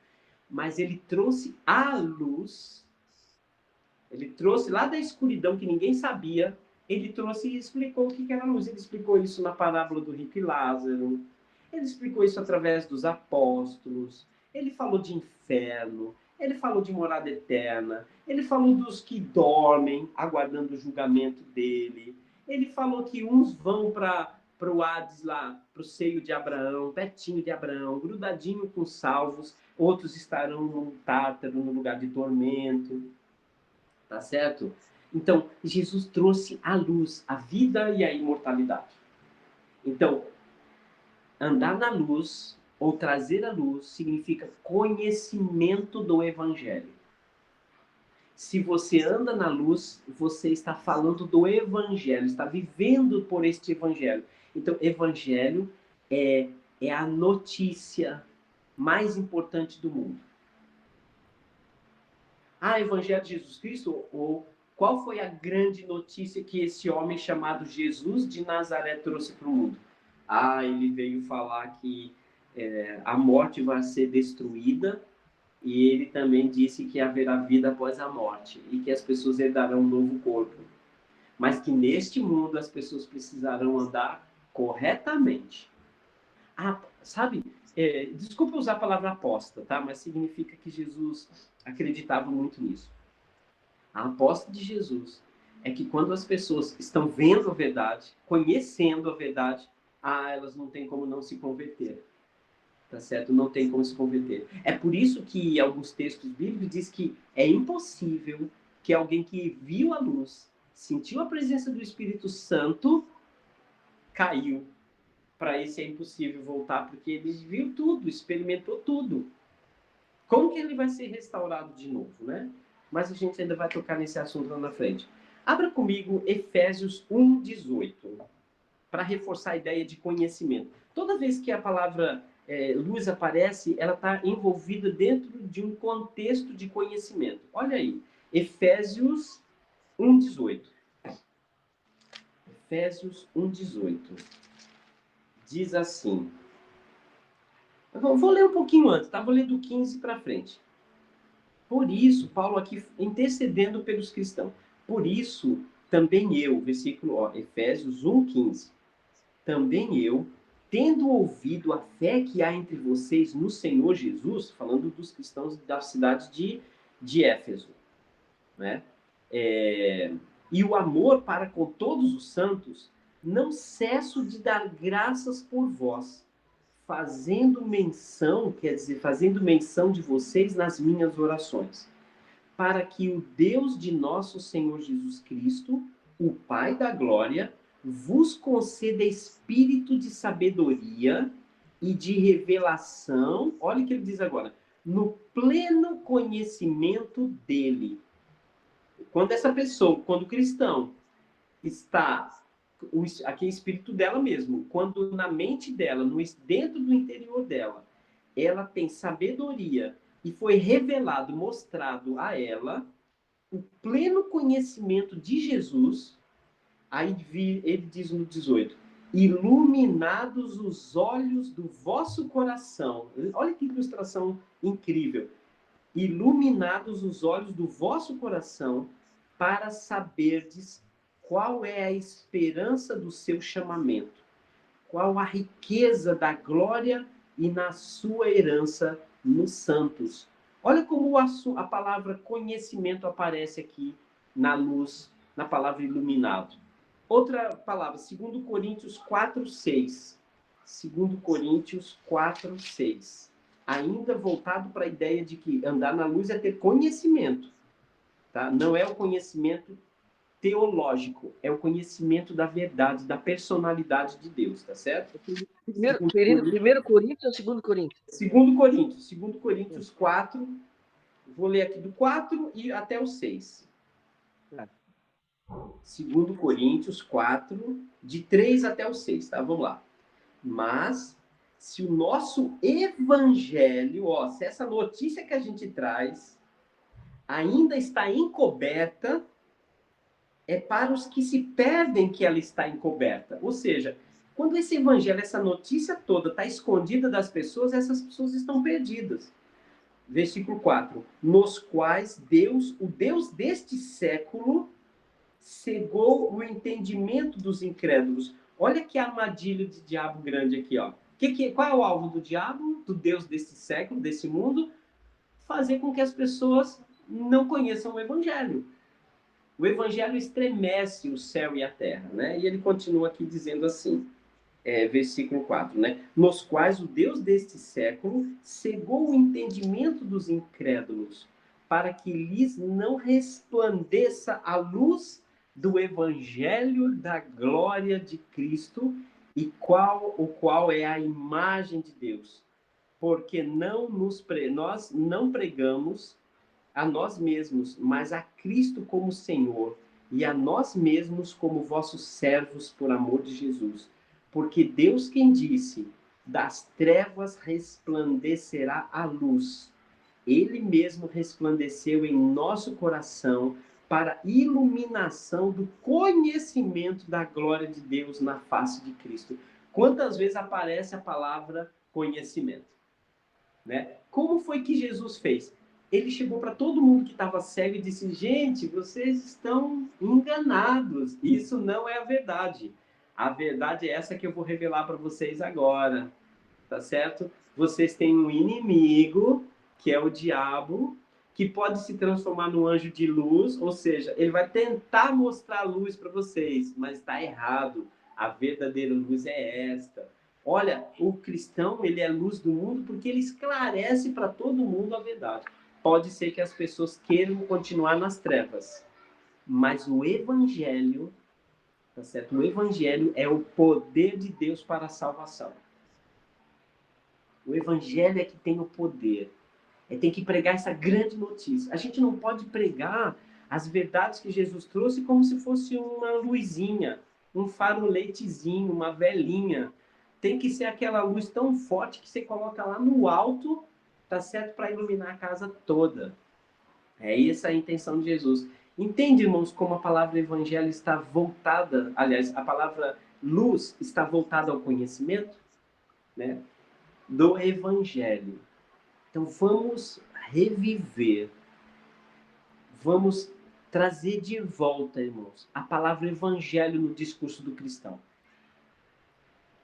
mas ele trouxe a luz, ele trouxe lá da escuridão que ninguém sabia, ele trouxe e explicou o que era a luz. Ele explicou isso na parábola do rico e Lázaro, ele explicou isso através dos apóstolos, ele falou de inferno, ele falou de morada eterna, ele falou dos que dormem, aguardando o julgamento dele. Ele falou que uns vão para o Hades lá, para o seio de Abraão, pertinho de Abraão, grudadinho com salvos. Outros estarão no Tártaro, no lugar de tormento. Tá certo? Então, Jesus trouxe a luz, a vida e a imortalidade. Então, andar na luz ou trazer a luz significa conhecimento do Evangelho. Se você anda na luz, você está falando do Evangelho, está vivendo por este Evangelho. Então, Evangelho é a notícia mais importante do mundo. Evangelho de Jesus Cristo? Ou qual foi a grande notícia que esse homem chamado Jesus de Nazaré trouxe para o mundo? Ele veio falar que a morte vai ser destruída, e ele também disse que haverá vida após a morte e que as pessoas herdarão um novo corpo, mas que neste mundo as pessoas precisarão andar corretamente. Sabe, desculpa usar a palavra aposta, tá? Mas significa que Jesus acreditava muito nisso. A aposta de Jesus é que quando as pessoas estão vendo a verdade, conhecendo a verdade, elas não têm como não se converter. Tá certo? Não tem como se converter. É por isso que alguns textos bíblicos diz que é impossível que alguém que viu a luz, sentiu a presença do Espírito Santo, caiu. Para esse é impossível voltar, porque ele viu tudo, experimentou tudo. Como que ele vai ser restaurado de novo, né? Mas a gente ainda vai tocar nesse assunto lá na frente. Abra comigo Efésios 1:18, para reforçar a ideia de conhecimento. Toda vez que a palavra luz aparece, ela está envolvida dentro de um contexto de conhecimento. Olha aí, Efésios 1:18. Efésios 1:18. Diz assim. Vou ler um pouquinho antes, tá? Vou ler do 15 para frente. Por isso, Paulo aqui intercedendo pelos cristãos. Por isso, também eu, versículo, Efésios 1:15. Também eu, tendo ouvido a fé que há entre vocês no Senhor Jesus, falando dos cristãos da cidade de Éfeso, né? E o amor para com todos os santos, não cesso de dar graças por vós, fazendo menção de vocês nas minhas orações, para que o Deus de nosso Senhor Jesus Cristo, o Pai da glória, vos conceda espírito de sabedoria e de revelação, olha o que ele diz agora, no pleno conhecimento dele. Quando essa pessoa, quando o cristão está, aqui é o espírito dela mesmo, quando na mente dela, dentro do interior dela, ela tem sabedoria e foi revelado, mostrado a ela o pleno conhecimento de Jesus, aí ele diz no 18, iluminados os olhos do vosso coração. Olha que ilustração incrível. Iluminados os olhos do vosso coração, para saberdes qual é a esperança do seu chamamento, qual a riqueza da glória e na sua herança nos santos. Olha como a palavra conhecimento aparece aqui na luz, na palavra iluminado. Outra palavra, 2 Coríntios 4:6. 2 Coríntios 4:6. Ainda voltado para a ideia de que andar na luz é ter conhecimento. Tá? Não é o conhecimento teológico, é o conhecimento da verdade, da personalidade de Deus, tá certo? Primeiro Coríntios ou 2 Coríntios? 2 Coríntios 4, vou ler aqui do 4 e até o 6. 2 Coríntios 4, de 3 até o 6, tá? Vamos lá. Mas, se o nosso evangelho, se essa notícia que a gente traz ainda está encoberta, é para os que se perdem que ela está encoberta. Ou seja, quando esse evangelho, essa notícia toda está escondida das pessoas, essas pessoas estão perdidas. Versículo 4. Nos quais Deus, o Deus deste século, cegou o entendimento dos incrédulos. Olha que armadilha de diabo grande aqui, ó. Qual é o alvo do diabo, do Deus deste século, desse mundo? Fazer com que as pessoas não conheçam o evangelho. O evangelho estremece o céu e a terra, né? E ele continua aqui dizendo assim, versículo 4, né? Nos quais o Deus deste século cegou o entendimento dos incrédulos, para que lhes não resplandeça a luz do evangelho da glória de Cristo, o qual é a imagem de Deus. Porque nós não pregamos a nós mesmos, mas a Cristo como Senhor, e a nós mesmos como vossos servos por amor de Jesus. Porque Deus quem disse, das trevas resplandecerá a luz. Ele mesmo resplandeceu em nosso coração para iluminação do conhecimento da glória de Deus na face de Cristo. Quantas vezes aparece a palavra conhecimento? Né? Como foi que Jesus fez? Ele chegou para todo mundo que estava cego e disse, gente, vocês estão enganados. Isso não é a verdade. A verdade é essa que eu vou revelar para vocês agora. Tá certo? Vocês têm um inimigo, que é o diabo, que pode se transformar num anjo de luz, ou seja, ele vai tentar mostrar a luz para vocês, mas está errado. A verdadeira luz é esta. Olha, o cristão, ele é a luz do mundo porque ele esclarece para todo mundo a verdade. Pode ser que as pessoas queiram continuar nas trevas, mas o evangelho, tá certo? O evangelho é o poder de Deus para a salvação. O evangelho é que tem o poder. Tem que pregar essa grande notícia. A gente não pode pregar as verdades que Jesus trouxe como se fosse uma luzinha, um faroletezinho, uma velinha. Tem que ser aquela luz tão forte que você coloca lá no alto, tá certo? Para iluminar a casa toda. Essa a intenção de Jesus. Entende, irmãos, como a palavra evangelho está voltada, aliás, a palavra luz está voltada ao conhecimento, né? Do evangelho. Então vamos reviver, vamos trazer de volta, irmãos, a palavra evangelho no discurso do cristão.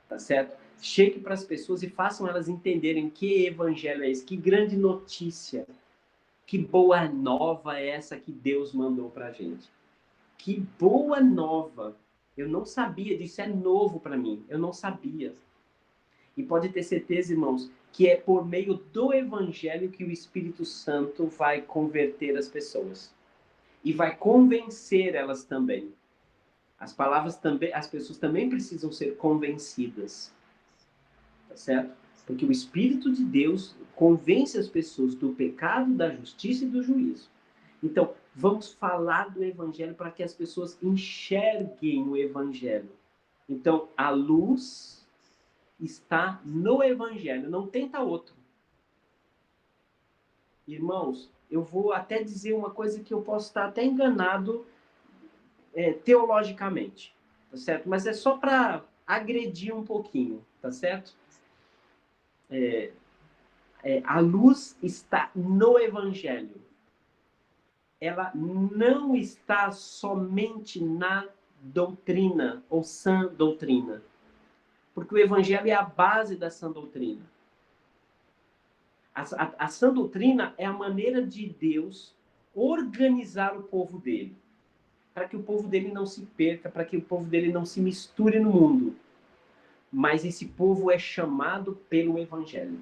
Tá certo? Chegue para as pessoas e façam elas entenderem que evangelho é esse, que grande notícia, que boa nova é essa que Deus mandou para a gente. Que boa nova! Eu não sabia disso, é novo para mim, eu não sabia. E pode ter certeza, irmãos, que é por meio do evangelho que o Espírito Santo vai converter as pessoas e vai convencer elas também. As pessoas também precisam ser convencidas, tá certo? Porque o Espírito de Deus convence as pessoas do pecado, da justiça e do juízo. Então, vamos falar do evangelho para que as pessoas enxerguem o evangelho. Então, a luz está no evangelho, não tenta outro. Irmãos, eu vou até dizer uma coisa que eu posso estar até enganado teologicamente, tá certo? Mas é só para agredir um pouquinho, tá certo? A luz está no evangelho. Ela não está somente na doutrina ou sã doutrina, porque o evangelho é a base da sã doutrina. A sã doutrina é a maneira de Deus organizar o povo dele, para que o povo dele não se perca, para que o povo dele não se misture no mundo. Mas esse povo é chamado pelo evangelho.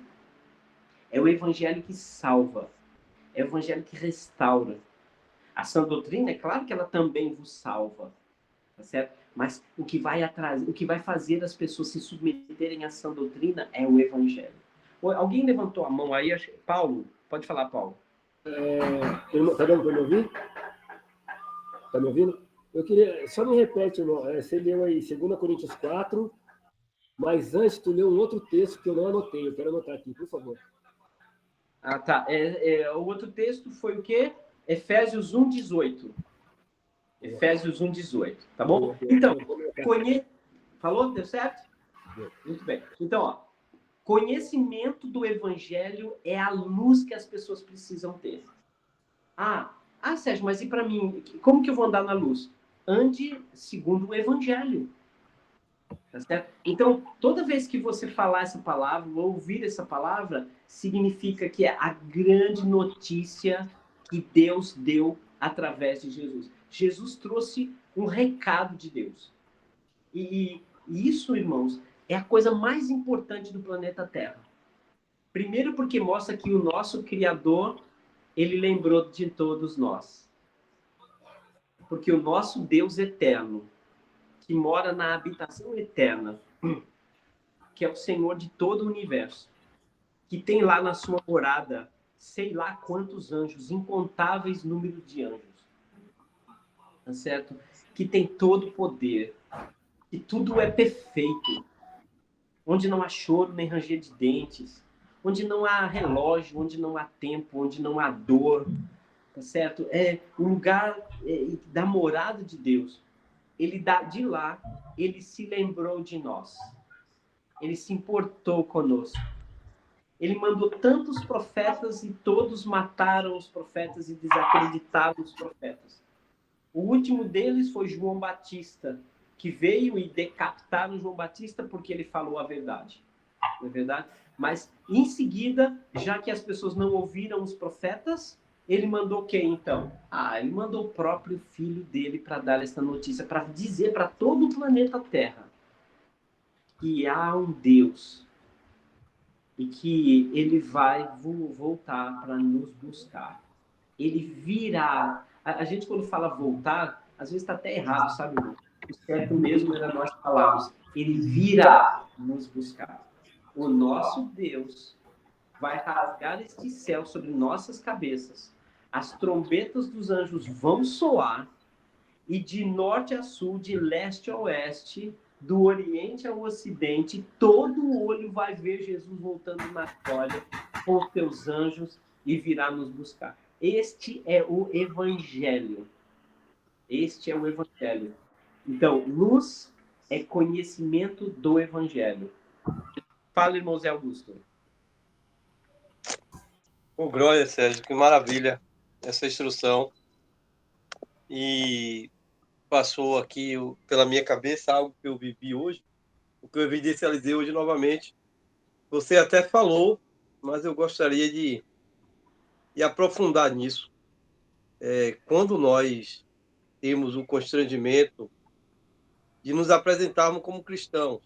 É o evangelho que salva, é o evangelho que restaura. A sã doutrina, é claro que ela também vos salva, tá certo? Mas o que vai fazer as pessoas se submeterem à sã doutrina é o evangelho. Alguém levantou a mão aí? Paulo, pode falar, Paulo. Tá dando para me ouvir? Tá me ouvindo? Eu queria, só me repete, irmão, você leu aí 2 Coríntios 4, mas antes tu leu um outro texto que eu não anotei, eu quero anotar aqui, por favor. Ah, tá. O outro texto foi o quê? Efésios 1:18. Efésios 1:18, tá bom? Então, falou? Deu certo? Muito bem. Então, ó, conhecimento do evangelho é a luz que as pessoas precisam ter. Sérgio, mas e para mim? Como que eu vou andar na luz? Ande segundo o evangelho. Tá certo? Então, toda vez que você falar essa palavra, ou ouvir essa palavra, significa que é a grande notícia que Deus deu através de Jesus. Jesus trouxe um recado de Deus. E isso, irmãos, é a coisa mais importante do planeta Terra. Primeiro porque mostra que o nosso Criador, ele lembrou de todos nós. Porque o nosso Deus eterno, que mora na habitação eterna, que é o Senhor de todo o universo, que tem lá na sua morada, sei lá quantos anjos, incontáveis números de anjos, tá certo? Que tem todo o poder, que tudo é perfeito, onde não há choro nem ranger de dentes, onde não há relógio, onde não há tempo, onde não há dor, tá certo? É o lugar da morada de Deus. De lá, ele se lembrou de nós. Ele se importou conosco. Ele mandou tantos profetas e todos mataram os profetas e desacreditaram os profetas. O último deles foi João Batista, que veio e decapitaram João Batista porque ele falou a verdade. Não é verdade? Mas, em seguida, já que as pessoas não ouviram os profetas, ele mandou quem, então? Ele mandou o próprio filho dele para dar essa notícia, para dizer para todo o planeta Terra que há um Deus e que ele vai voltar para nos buscar. Ele virá. A gente, quando fala voltar, às vezes está até errado, sabe, irmão? O certo mesmo era nós falarmos. Ele virá nos buscar. O nosso Deus vai rasgar este céu sobre nossas cabeças. As trombetas dos anjos vão soar e de norte a sul, de leste a oeste, do oriente ao ocidente, todo o olho vai ver Jesus voltando na glória com os seus anjos e virá nos buscar. Este é o Evangelho. Este é o Evangelho. Então, luz é conhecimento do Evangelho. Fala, irmão Zé Augusto. Glória, Sérgio, que maravilha essa instrução. E passou aqui pela minha cabeça algo que eu vivi hoje, o que eu evidencializei hoje novamente. Você até falou, mas eu gostaria de aprofundar nisso. Quando nós temos o constrangimento de nos apresentarmos como cristãos,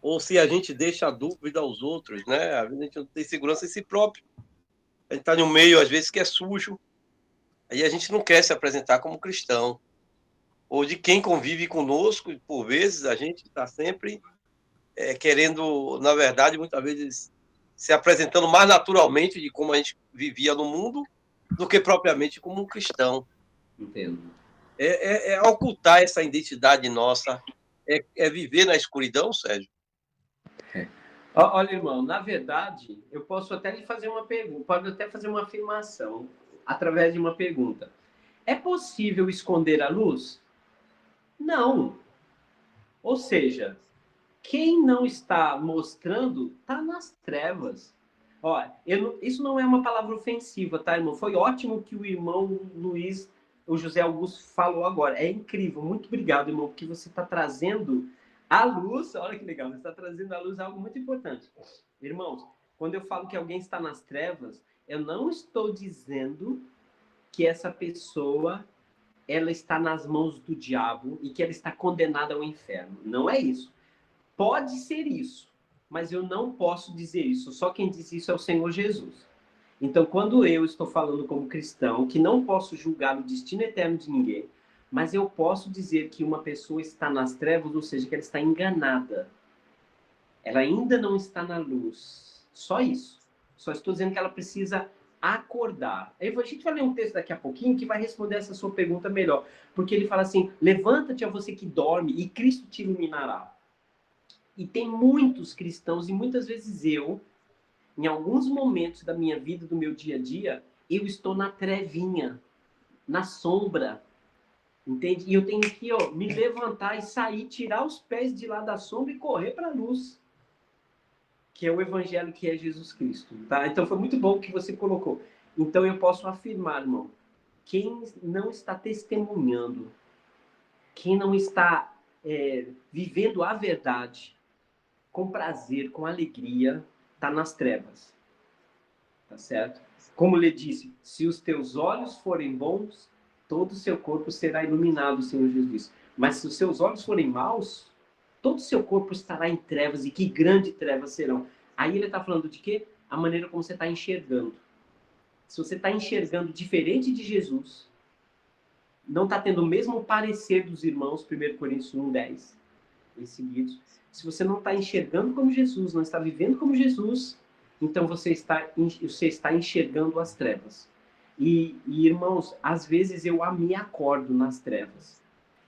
ou se a gente deixa a dúvida aos outros, né? A gente não tem segurança em si próprio. A gente está em um meio, às vezes, que é sujo, aí a gente não quer se apresentar como cristão. Ou de quem convive conosco, e por vezes a gente está sempre querendo, na verdade, muitas vezes, se apresentando mais naturalmente de como a gente vivia no mundo, do que propriamente como um cristão. Entendo. É ocultar essa identidade nossa, é viver na escuridão, Sérgio. Olha, irmão, na verdade, eu posso até lhe fazer uma pergunta, pode até fazer uma afirmação através de uma pergunta. É possível esconder a luz? Não. Ou seja, quem não está mostrando está nas trevas. Olha, isso não é uma palavra ofensiva, tá, irmão? Foi ótimo que o irmão Luiz, o José Augusto, falou agora. É incrível. Muito obrigado, irmão, porque você está trazendo à luz. Olha que legal, você está trazendo à luz algo muito importante. Irmãos, quando eu falo que alguém está nas trevas, eu não estou dizendo que essa pessoa ela está nas mãos do diabo e que ela está condenada ao inferno. Não é isso. Pode ser isso, mas eu não posso dizer isso. Só quem diz isso é o Senhor Jesus. Então, quando eu estou falando como cristão, que não posso julgar o destino eterno de ninguém, mas eu posso dizer que uma pessoa está nas trevas, ou seja, que ela está enganada. Ela ainda não está na luz. Só isso. Só estou dizendo que ela precisa acordar. A gente vai ler um texto daqui a pouquinho que vai responder essa sua pergunta melhor. Porque ele fala assim, levanta-te a você que dorme e Cristo te iluminará. E tem muitos cristãos, e muitas vezes eu, em alguns momentos da minha vida, do meu dia a dia, eu estou na trevinha, na sombra, entende? E eu tenho que me levantar e sair, tirar os pés de lá da sombra e correr para a luz, que é o evangelho, que é Jesus Cristo, tá? Então foi muito bom o que você colocou. Então eu posso afirmar, irmão, quem não está testemunhando, quem não está vivendo a verdade, com prazer, com alegria, está nas trevas. Tá certo? Como ele disse, se os teus olhos forem bons, todo o seu corpo será iluminado, o Senhor Jesus disse. Mas se os seus olhos forem maus, todo o seu corpo estará em trevas, e que grandes trevas serão. Aí ele está falando de quê? A maneira como você está enxergando. Se você está enxergando diferente de Jesus, não está tendo o mesmo parecer dos irmãos, 1 Coríntios 1:10, em seguidos. Se você não está enxergando como Jesus, não está vivendo como Jesus, então você está enxergando as trevas. E irmãos, às vezes eu me acordo nas trevas.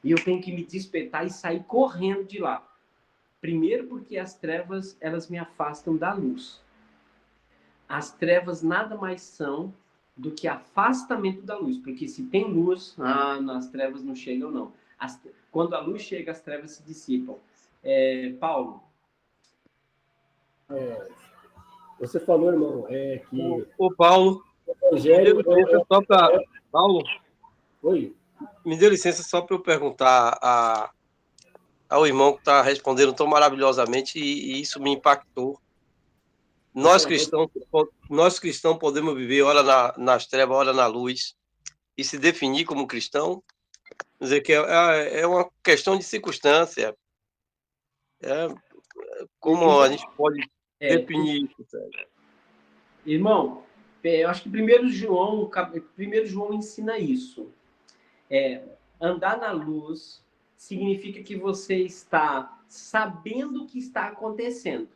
E eu tenho que me despertar e sair correndo de lá. Primeiro porque as trevas, elas me afastam da luz. As trevas nada mais são do que afastamento da luz. Porque se tem luz, nas trevas não chegam, não. Quando a luz chega, as trevas se dissipam. Paulo. Você falou, irmão, que O Paulo, o evangelho... Paulo, Oi? me dê licença só para eu perguntar ao irmão que está respondendo tão maravilhosamente, e isso me impactou. Nós cristãos podemos viver ora nas trevas, ora na luz, e se definir como cristão. Quer dizer que é uma questão de circunstância. Como a gente pode definir isso, Sérgio? Irmão, eu acho que 1 João ensina isso. Andar na luz significa que você está sabendo o que está acontecendo.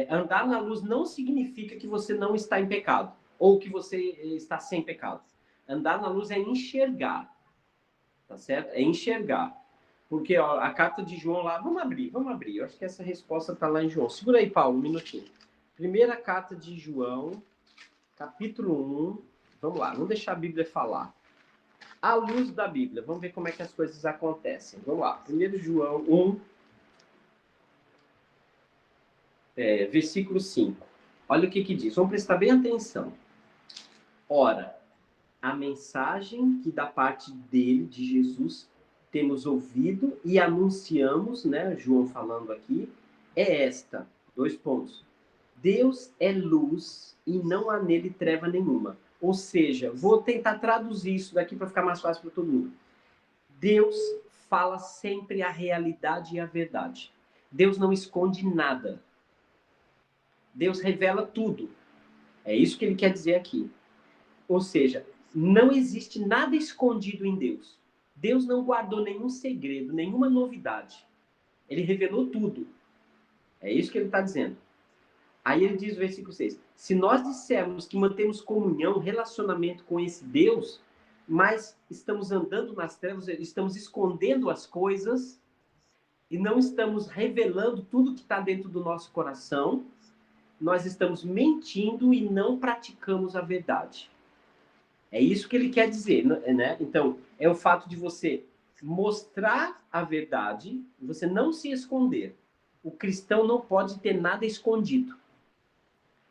Andar na luz não significa que você não está em pecado, ou que você está sem pecado. Andar na luz é enxergar, tá certo? É enxergar. Porque a carta de João lá... Vamos abrir. Eu acho que essa resposta está lá em João. Segura aí, Paulo, um minutinho. Primeira carta de João, capítulo 1. Vamos lá, vamos deixar a Bíblia falar. À luz da Bíblia. Vamos ver como é que as coisas acontecem. Vamos lá. 1 João 1, versículo 5. Olha o que diz. Vamos prestar bem atenção. Ora, a mensagem que da parte dele, de Jesus, temos ouvido e anunciamos, né, João falando aqui, é esta. 2 pontos. Deus é luz e não há nele treva nenhuma. Ou seja, vou tentar traduzir isso daqui para ficar mais fácil para todo mundo. Deus fala sempre a realidade e a verdade. Deus não esconde nada. Deus revela tudo. É isso que ele quer dizer aqui. Ou seja, não existe nada escondido em Deus. Deus não guardou nenhum segredo, nenhuma novidade. Ele revelou tudo. É isso que ele está dizendo. Aí ele diz no versículo 6, se nós dissermos que mantemos comunhão, relacionamento com esse Deus, mas estamos andando nas trevas, estamos escondendo as coisas e não estamos revelando tudo que está dentro do nosso coração, nós estamos mentindo e não praticamos a verdade. É isso que ele quer dizer, né? Então, é o fato de você mostrar a verdade, você não se esconder. O cristão não pode ter nada escondido.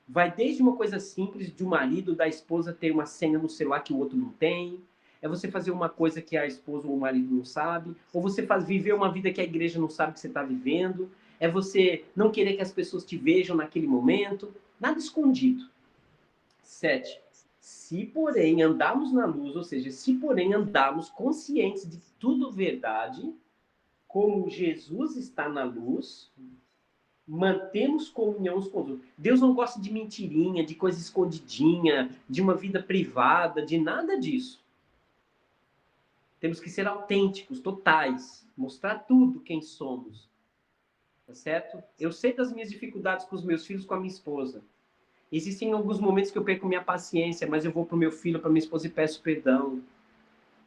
Vai desde uma coisa simples de um marido, da esposa ter uma senha no celular que o outro não tem, é você fazer uma coisa que a esposa ou o marido não sabe, ou você viver uma vida que a igreja não sabe que você está vivendo, é você não querer que as pessoas te vejam naquele momento, nada escondido. 7. Se, porém, andarmos na luz, ou seja, se, porém, andarmos conscientes de tudo verdade, como Jesus está na luz, mantemos comunhão uns com os outros. Deus não gosta de mentirinha, de coisa escondidinha, de uma vida privada, de nada disso. Temos que ser autênticos, totais, mostrar tudo quem somos. Tá certo? Eu sei das minhas dificuldades com os meus filhos, com a minha esposa. Existem alguns momentos que eu perco minha paciência, mas eu vou para o meu filho, para minha esposa e peço perdão.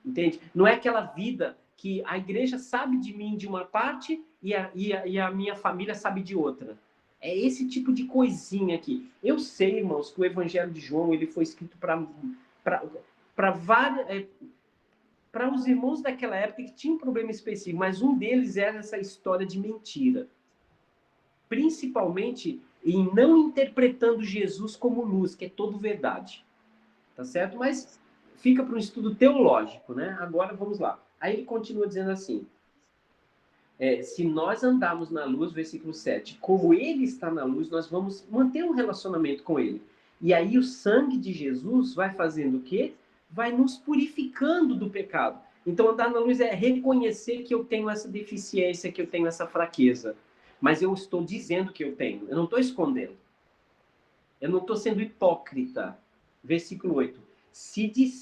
Entende? Não é aquela vida que a igreja sabe de mim de uma parte e a minha família sabe de outra. É esse tipo de coisinha aqui. Eu sei, irmãos, que o Evangelho de João ele foi escrito para os irmãos daquela época que tinham um problema específico, mas um deles era essa história de mentira. Principalmente em não interpretando Jesus como luz, que é todo verdade. Tá certo? Mas fica para um estudo teológico, né? Agora vamos lá. Aí ele continua dizendo assim, se nós andarmos na luz, versículo 7, como ele está na luz, nós vamos manter um relacionamento com ele. E aí o sangue de Jesus vai fazendo o quê? Vai nos purificando do pecado. Então andar na luz é reconhecer que eu tenho essa deficiência, que eu tenho essa fraqueza. Mas eu estou dizendo que eu tenho, eu não estou escondendo. Eu não estou sendo hipócrita. Versículo 8.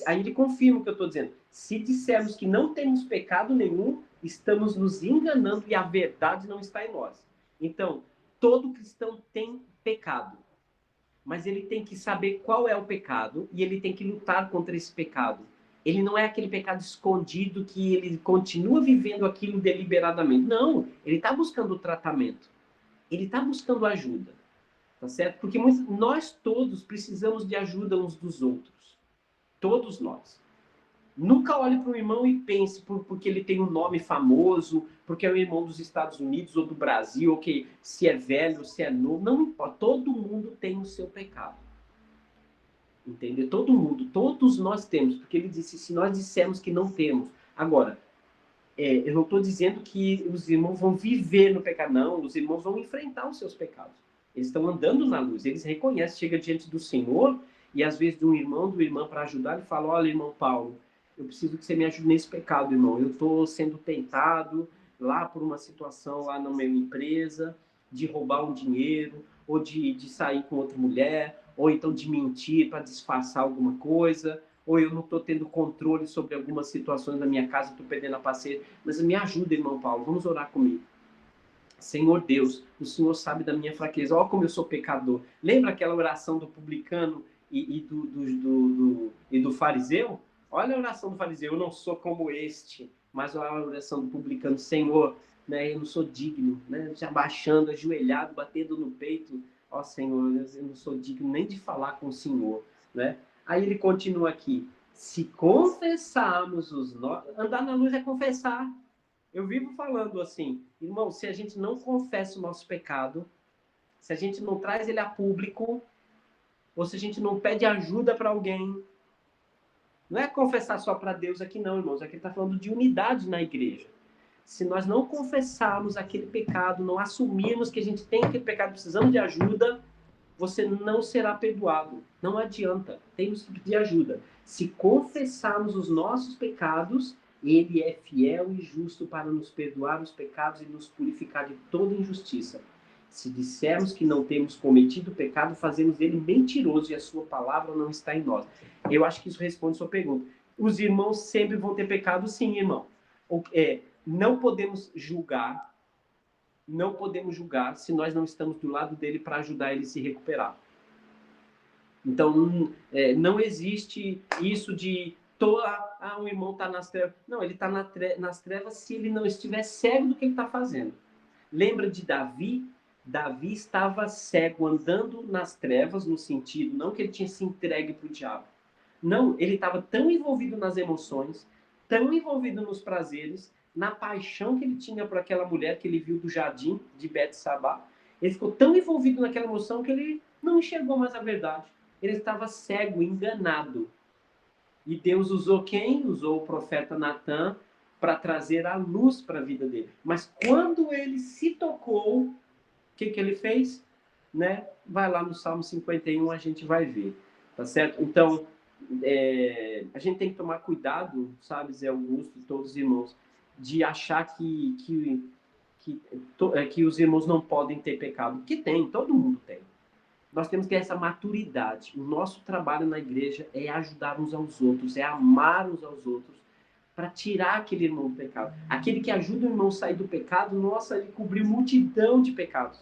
Aí ele confirma o que eu estou dizendo. Se dissermos que não temos pecado nenhum, estamos nos enganando e a verdade não está em nós. Então, todo cristão tem pecado. Mas ele tem que saber qual é o pecado e ele tem que lutar contra esse pecado. Ele não é aquele pecado escondido que ele continua vivendo aquilo deliberadamente. Não, ele está buscando tratamento. Ele está buscando ajuda. Tá certo? Porque nós todos precisamos de ajuda uns dos outros. Todos nós. Nunca olhe para o irmão e pense porque ele tem um nome famoso, porque é o irmão dos Estados Unidos ou do Brasil, ou que se é velho, se é novo. Não importa. Todo mundo tem o seu pecado. Entendeu? Todo mundo, todos nós temos, porque ele disse, se nós dissermos que não temos. Agora, eu não estou dizendo que os irmãos vão viver no pecado, não, os irmãos vão enfrentar os seus pecados. Eles estão andando na luz, eles reconhecem, chega diante do Senhor, e às vezes de um irmão, do irmão para ajudar, ele fala, olha, irmão Paulo, eu preciso que você me ajude nesse pecado, irmão, eu estou sendo tentado lá por uma situação lá na minha empresa, de roubar um dinheiro, ou de sair com outra mulher, ou então de mentir para disfarçar alguma coisa, ou eu não estou tendo controle sobre algumas situações da minha casa, estou perdendo a paciência. Mas me ajuda, irmão Paulo, vamos orar comigo. Senhor Deus, o Senhor sabe da minha fraqueza, olha como eu sou pecador. Lembra aquela oração do publicano e do fariseu? Olha a oração do fariseu, eu não sou como este, mas olha a oração do publicano, Senhor, né, eu não sou digno, né, se abaixando, ajoelhado, batendo no peito, ó Senhor, eu não sou digno nem de falar com o Senhor, né? Aí ele continua aqui, se confessarmos andar na luz é confessar. Eu vivo falando assim, irmão, se a gente não confessa o nosso pecado, se a gente não traz ele a público, ou se a gente não pede ajuda para alguém, não é confessar só para Deus aqui não, irmãos, aqui ele está falando de unidade na igreja. Se nós não confessarmos aquele pecado, não assumirmos que a gente tem aquele pecado, precisamos de ajuda, você não será perdoado. Não adianta, temos que pedir ajuda. Se confessarmos os nossos pecados, Ele é fiel e justo para nos perdoar os pecados e nos purificar de toda injustiça. Se dissermos que não temos cometido pecado, fazemos ele mentiroso e a sua palavra não está em nós. Eu acho que isso responde a sua pergunta. Os irmãos sempre vão ter pecado, sim, irmão. Não podemos julgar se nós não estamos do lado dele para ajudar ele a se recuperar. Então, não existe isso de o irmão está nas trevas. Não, ele está nas trevas se ele não estiver cego do que ele está fazendo. Lembra de Davi? Davi estava cego, andando nas trevas, no sentido, não que ele tinha se entregue para o diabo. Não, ele estava tão envolvido nas emoções, tão envolvido nos prazeres, na paixão que ele tinha por aquela mulher que ele viu do jardim de Bet-Sabá. Ele ficou tão envolvido naquela emoção que ele não enxergou mais a verdade. Ele estava cego, enganado. E Deus usou quem? Usou o profeta Natan para trazer a luz para a vida dele. Mas quando ele se tocou, o que ele fez? Né? Vai lá no Salmo 51, a gente vai ver. Tá certo? Então, a gente tem que tomar cuidado, sabe, Zé Augusto e todos os irmãos, de achar que os irmãos não podem ter pecado. Porque tem, todo mundo tem. Nós temos que ter essa maturidade. O nosso trabalho na igreja é ajudar uns aos outros, é amar uns aos outros, para tirar aquele irmão do pecado. Aquele que ajuda o irmão a sair do pecado, nossa, ele cobriu multidão de pecados.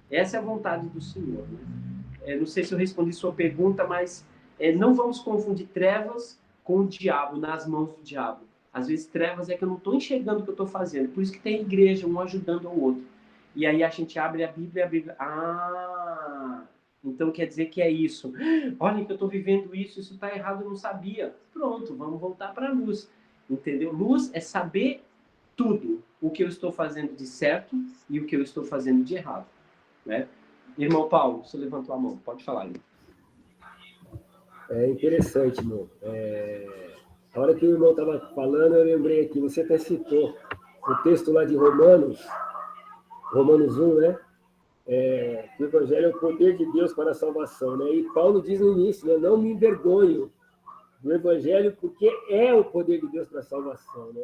Essa é a vontade do Senhor. Né? Não sei se eu respondi sua pergunta, mas não vamos confundir trevas com o diabo, nas mãos do diabo. Às vezes trevas é que eu não estou enxergando o que eu estou fazendo. Por isso que tem igreja, um ajudando ao outro. E aí a gente abre a Bíblia e a Bíblia... Então quer dizer que é isso. Olha que eu estou vivendo isso está errado, eu não sabia. Pronto, vamos voltar para a luz. Entendeu? Luz é saber tudo. O que eu estou fazendo de certo e o que eu estou fazendo de errado. Né? Irmão Paulo, você levantou a mão. Pode falar, irmão. É interessante, irmão. A hora que o irmão estava falando, eu lembrei aqui, você até citou o texto lá de Romanos 1, né? O Evangelho é o poder de Deus para a salvação, né? E Paulo diz no início, né? Não me envergonho do Evangelho, porque é o poder de Deus para a salvação, né?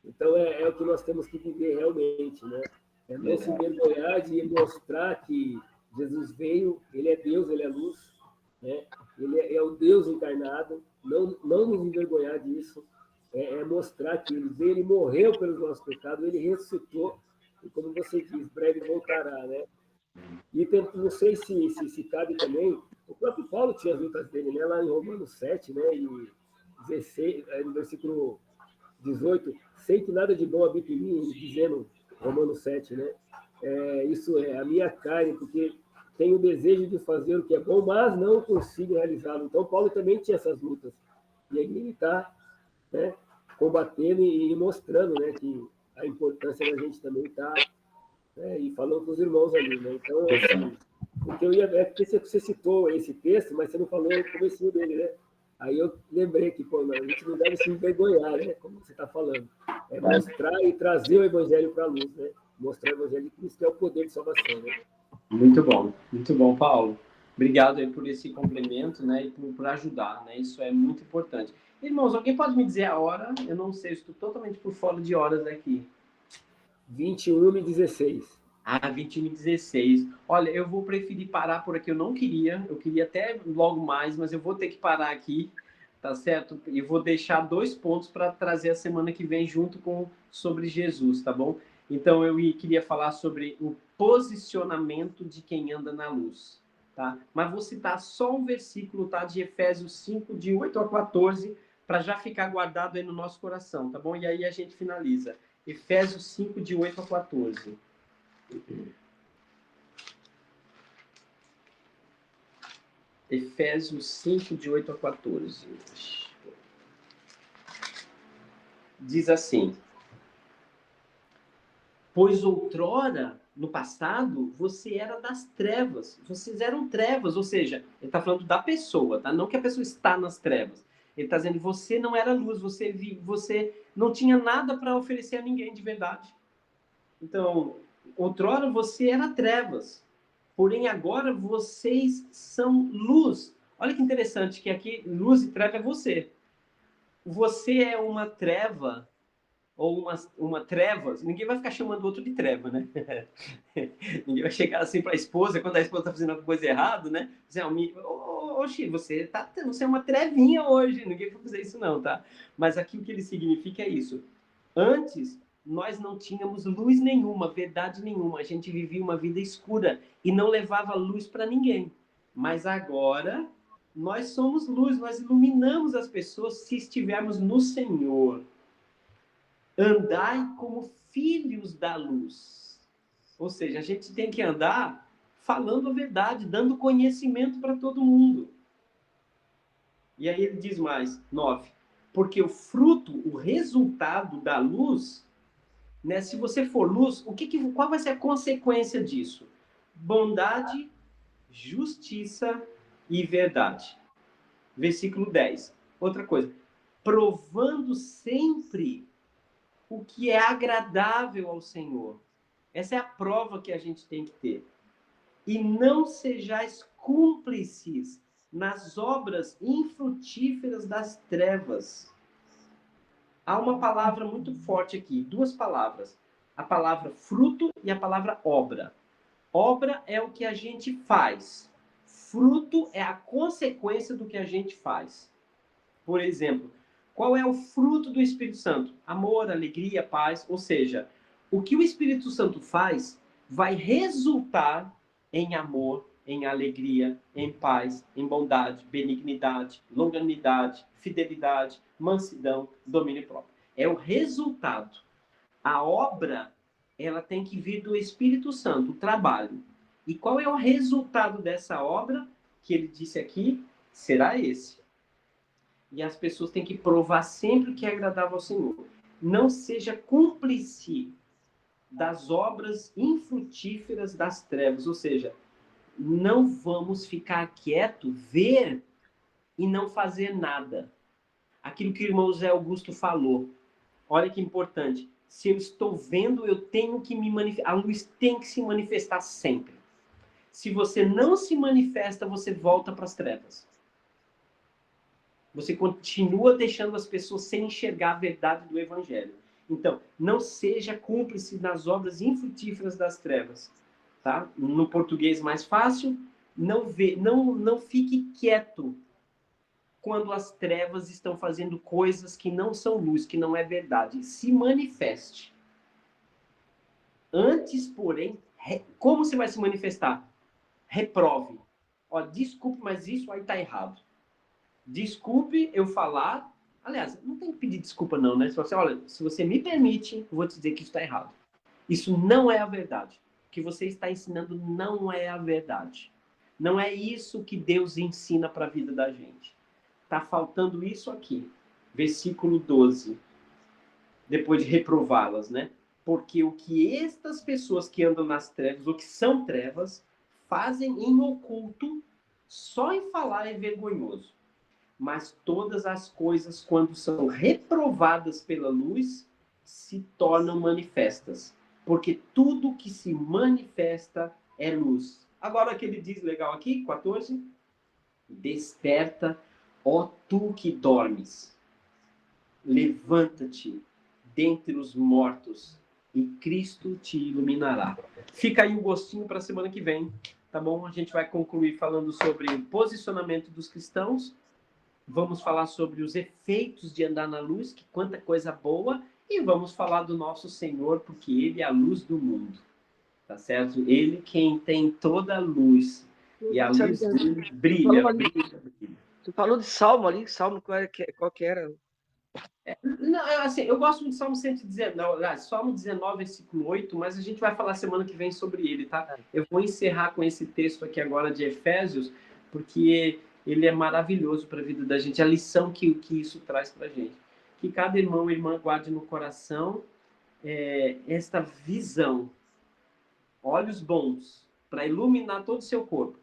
Então, é o que nós temos que viver realmente, né? É não se envergonhar de mostrar que Jesus veio, ele é Deus, ele é luz, né? Ele é o Deus encarnado, não nos envergonhar disso, é mostrar que ele veio, ele morreu pelos nossos pecados, ele ressuscitou, e como você diz, breve voltará, né? E não sei se cabe também, o próprio Paulo tinha as lutas dele, né? Lá em Romanos 7, né? E 16, no versículo 18, sei que nada de bom habita em mim, dizendo Romanos 7, né? Isso é a minha carne, porque tenho o desejo de fazer o que é bom, mas não consigo realizá-lo. Então, Paulo também tinha essas lutas. E aí ele está, né, combatendo e mostrando, né, que a importância da gente também estar e falando com os irmãos ali. Né? Então, assim, porque porque você citou esse texto, mas você não falou o comecinho dele, né? Aí eu lembrei que a gente não deve se envergonhar, né? Como você está falando. É mostrar e trazer o Evangelho para a luz, né? Mostrar o Evangelho de Cristo, que é o poder de salvação, né? Muito bom, Paulo. Obrigado aí por esse complemento, né, e por ajudar, né? Isso é muito importante. Irmãos, alguém pode me dizer a hora? Eu não sei, eu estou totalmente por fora de horas aqui. 21h16. 21h16. Olha, eu vou preferir parar por aqui. Eu queria até logo mais, mas eu vou ter que parar aqui, tá certo? E vou deixar 2 pontos para trazer a semana que vem junto com sobre Jesus, tá bom? Então, eu queria falar sobre o posicionamento de quem anda na luz, tá? Mas vou citar só um versículo, tá? De Efésios 5, de 8 a 14, para já ficar guardado aí no nosso coração, tá bom? E aí a gente finaliza. Efésios 5, de 8 a 14. Efésios 5, de 8 a 14. Diz assim: pois outrora, no passado, você era das trevas. Vocês eram trevas, ou seja, ele está falando da pessoa, tá? Não que a pessoa está nas trevas. Ele está dizendo que você não era luz, você não tinha nada para oferecer a ninguém de verdade. Então, outrora você era trevas, porém agora vocês são luz. Olha que interessante que aqui luz e treva é você. você é uma treva ou uma trevas, ninguém vai ficar chamando o outro de treva, né? Ninguém vai chegar assim para a esposa, quando a esposa está fazendo alguma coisa errada, né? Dizer, oxi, você é uma trevinha hoje, ninguém vai fazer isso não, tá? Mas aqui o que ele significa é isso. Antes, nós não tínhamos luz nenhuma, verdade nenhuma, a gente vivia uma vida escura e não levava luz para ninguém. Mas agora, nós somos luz, nós iluminamos as pessoas se estivermos no Senhor. Andai como filhos da luz. Ou seja, a gente tem que andar falando a verdade, dando conhecimento para todo mundo. E aí ele diz mais, 9. Porque o fruto, o resultado da luz, né, se você for luz, qual vai ser a consequência disso? Bondade, justiça e verdade. Versículo 10. Outra coisa. Provando sempre o que é agradável ao Senhor. Essa é a prova que a gente tem que ter. E não sejais cúmplices nas obras infrutíferas das trevas. Há uma palavra muito forte aqui, duas palavras. A palavra fruto e a palavra obra. Obra é o que a gente faz. Fruto é a consequência do que a gente faz. Por exemplo, qual é o fruto do Espírito Santo? Amor, alegria, paz. Ou seja, o que o Espírito Santo faz vai resultar em amor, em alegria, em paz, em bondade, benignidade, longanimidade, fidelidade, mansidão, domínio próprio. É o resultado. A obra, ela tem que vir do Espírito Santo, o trabalho. E qual é o resultado dessa obra? Que ele disse aqui, será esse. E as pessoas têm que provar sempre o que é agradável ao Senhor. Não seja cúmplice das obras infrutíferas das trevas. Ou seja, não vamos ficar quieto, ver e não fazer nada. Aquilo que o irmão Zé Augusto falou. Olha que importante. Se eu estou vendo, eu tenho que me manifestar. A luz tem que se manifestar sempre. Se você não se manifesta, você volta para as trevas. Você continua deixando as pessoas sem enxergar a verdade do Evangelho. Então, não seja cúmplice nas obras infrutíferas das trevas. Tá? No português mais fácil, não fique quieto quando as trevas estão fazendo coisas que não são luz, que não é verdade. Se manifeste. Antes, porém, como você vai se manifestar? Reprove. Ó, desculpe, mas isso aí está errado. Desculpe eu falar. Aliás, não tem que pedir desculpa não, né? Se você me permite, eu vou te dizer que isso está errado. Isso não é a verdade. O que você está ensinando não é a verdade. Não é isso que Deus ensina para a vida da gente. Está faltando isso aqui. Versículo 12. Depois de reprová-las, né? Porque o que estas pessoas que andam nas trevas, ou que são trevas, fazem em oculto, só em falar é vergonhoso. Mas todas as coisas, quando são reprovadas pela luz, se tornam manifestas. Porque tudo que se manifesta é luz. Agora, o que ele diz legal aqui, 14. Desperta, ó tu que dormes. Levanta-te dentre os mortos e Cristo te iluminará. Fica aí o gostinho para a semana que vem, tá bom? A gente vai concluir falando sobre o posicionamento dos cristãos. Vamos falar sobre os efeitos de andar na luz, que quanta coisa boa, e vamos falar do nosso Senhor, porque Ele é a luz do mundo, tá certo? Ele quem tem toda a luz, e a luz dele brilha. Tu falou de Salmo ali, Salmo qual que era? Não, assim, eu gosto de Salmo 119, Salmo 19, versículo 8, mas a gente vai falar semana que vem sobre ele, tá? Eu vou encerrar com esse texto aqui agora de Efésios, porque ele é maravilhoso para a vida da gente, a lição que isso traz para a gente. Que cada irmão e irmã guarde no coração esta visão, olhos bons, para iluminar todo o seu corpo.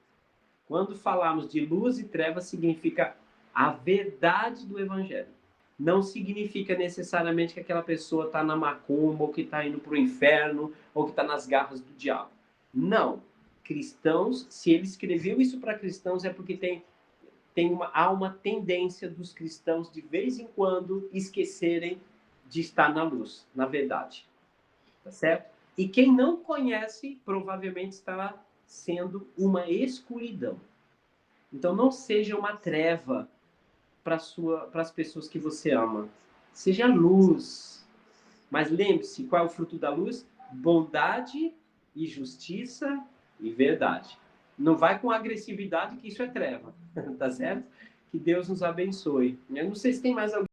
Quando falamos de luz e trevas, significa a verdade do Evangelho. Não significa necessariamente que aquela pessoa está na macumba, ou que está indo para o inferno, ou que está nas garras do diabo. Não. Cristãos, se ele escreveu isso para cristãos, é porque tem há uma tendência dos cristãos, de vez em quando, esquecerem de estar na luz, na verdade. Tá certo? E quem não conhece, provavelmente está sendo uma escuridão. Então, não seja uma treva para as pessoas que você ama. Seja luz. Mas lembre-se, qual é o fruto da luz? Bondade e justiça e verdade. Não vai com agressividade, que isso é treva. Tá certo? Que Deus nos abençoe. Eu não sei se tem mais alguém.